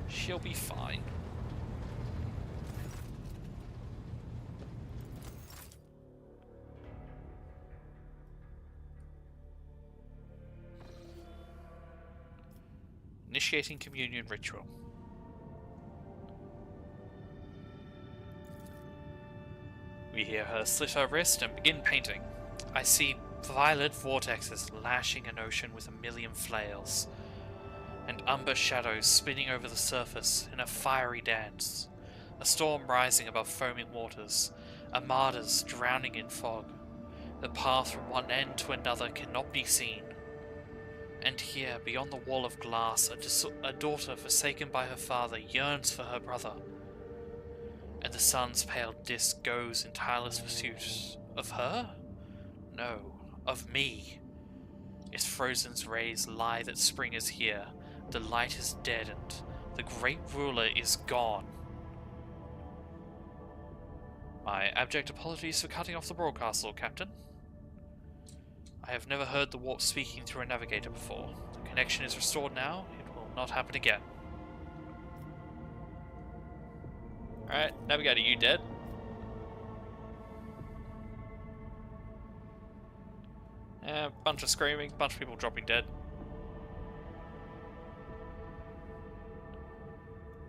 She'll be fine. Initiating communion ritual. We hear her slit her wrist and begin painting. I see violet vortexes lashing an ocean with a million flails, and umber shadows spinning over the surface in a fiery dance, a storm rising above foaming waters, armadas drowning in fog. The path from one end to another cannot be seen. And here, beyond the wall of glass, a daughter forsaken by her father yearns for her brother. And the sun's pale disk goes in tireless pursuit of her? No, of me. Its frozen rays lie that spring is here. The light is deadened. The great ruler is gone. My abject apologies for cutting off the broadcast, Lord Captain. I have never heard the warp speaking through a navigator before. The connection is restored now. It will not happen again. Alright, navigator, you dead? Bunch of screaming, bunch of people dropping dead.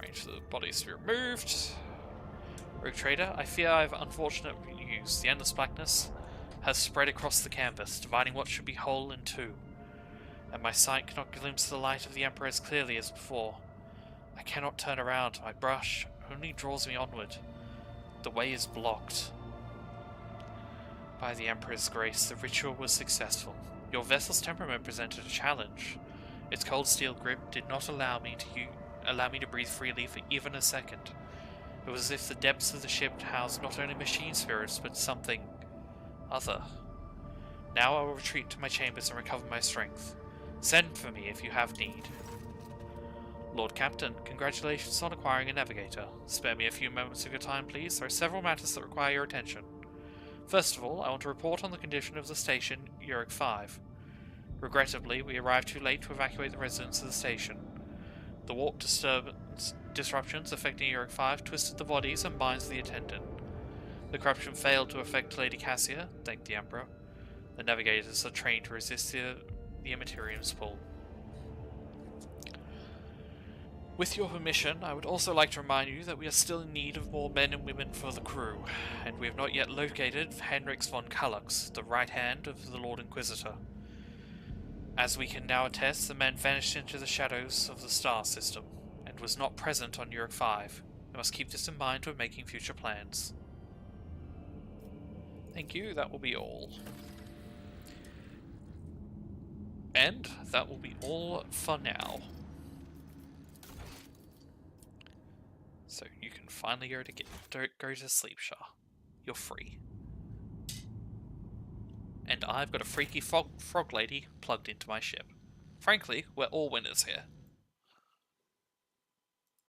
Range of the bodies to be removed. Rogue Trader, I fear I have unfortunate news. The endless blackness has spread across the canvas, dividing what should be whole in two, and my sight cannot glimpse the light of the Emperor as clearly as before. I cannot turn around. My brush only draws me onward. The way is blocked. By the Emperor's grace, the ritual was successful. Your vessel's temperament presented a challenge. Its cold steel grip did not allow me to breathe freely for even a second. It was as if the depths of the ship housed not only machine spirits, but something other. Now I will retreat to my chambers and recover my strength. Send for me if you have need. Lord Captain, congratulations on acquiring a navigator. Spare me a few moments of your time, please. There are several matters that require your attention. First of all, I want to report on the condition of the station, Uric 5. Regrettably, we arrived too late to evacuate the residents of the station. The warp disruptions affecting Uric 5 twisted the bodies and minds of the attendant. The corruption failed to affect Lady Cassia, thank the Emperor. The navigators are trained to resist the Immaterium's pull. With your permission, I would also like to remind you that we are still in need of more men and women for the crew, and we have not yet located Henrix von Kallux, the right hand of the Lord Inquisitor. As we can now attest, the man vanished into the shadows of the star system, and was not present on Uruk 5. We must keep this in mind when making future plans. Thank you, that will be all. And that will be all for now. So you can finally go to sleep, Shah. You're free. And I've got a freaky frog lady plugged into my ship. Frankly, we're all winners here.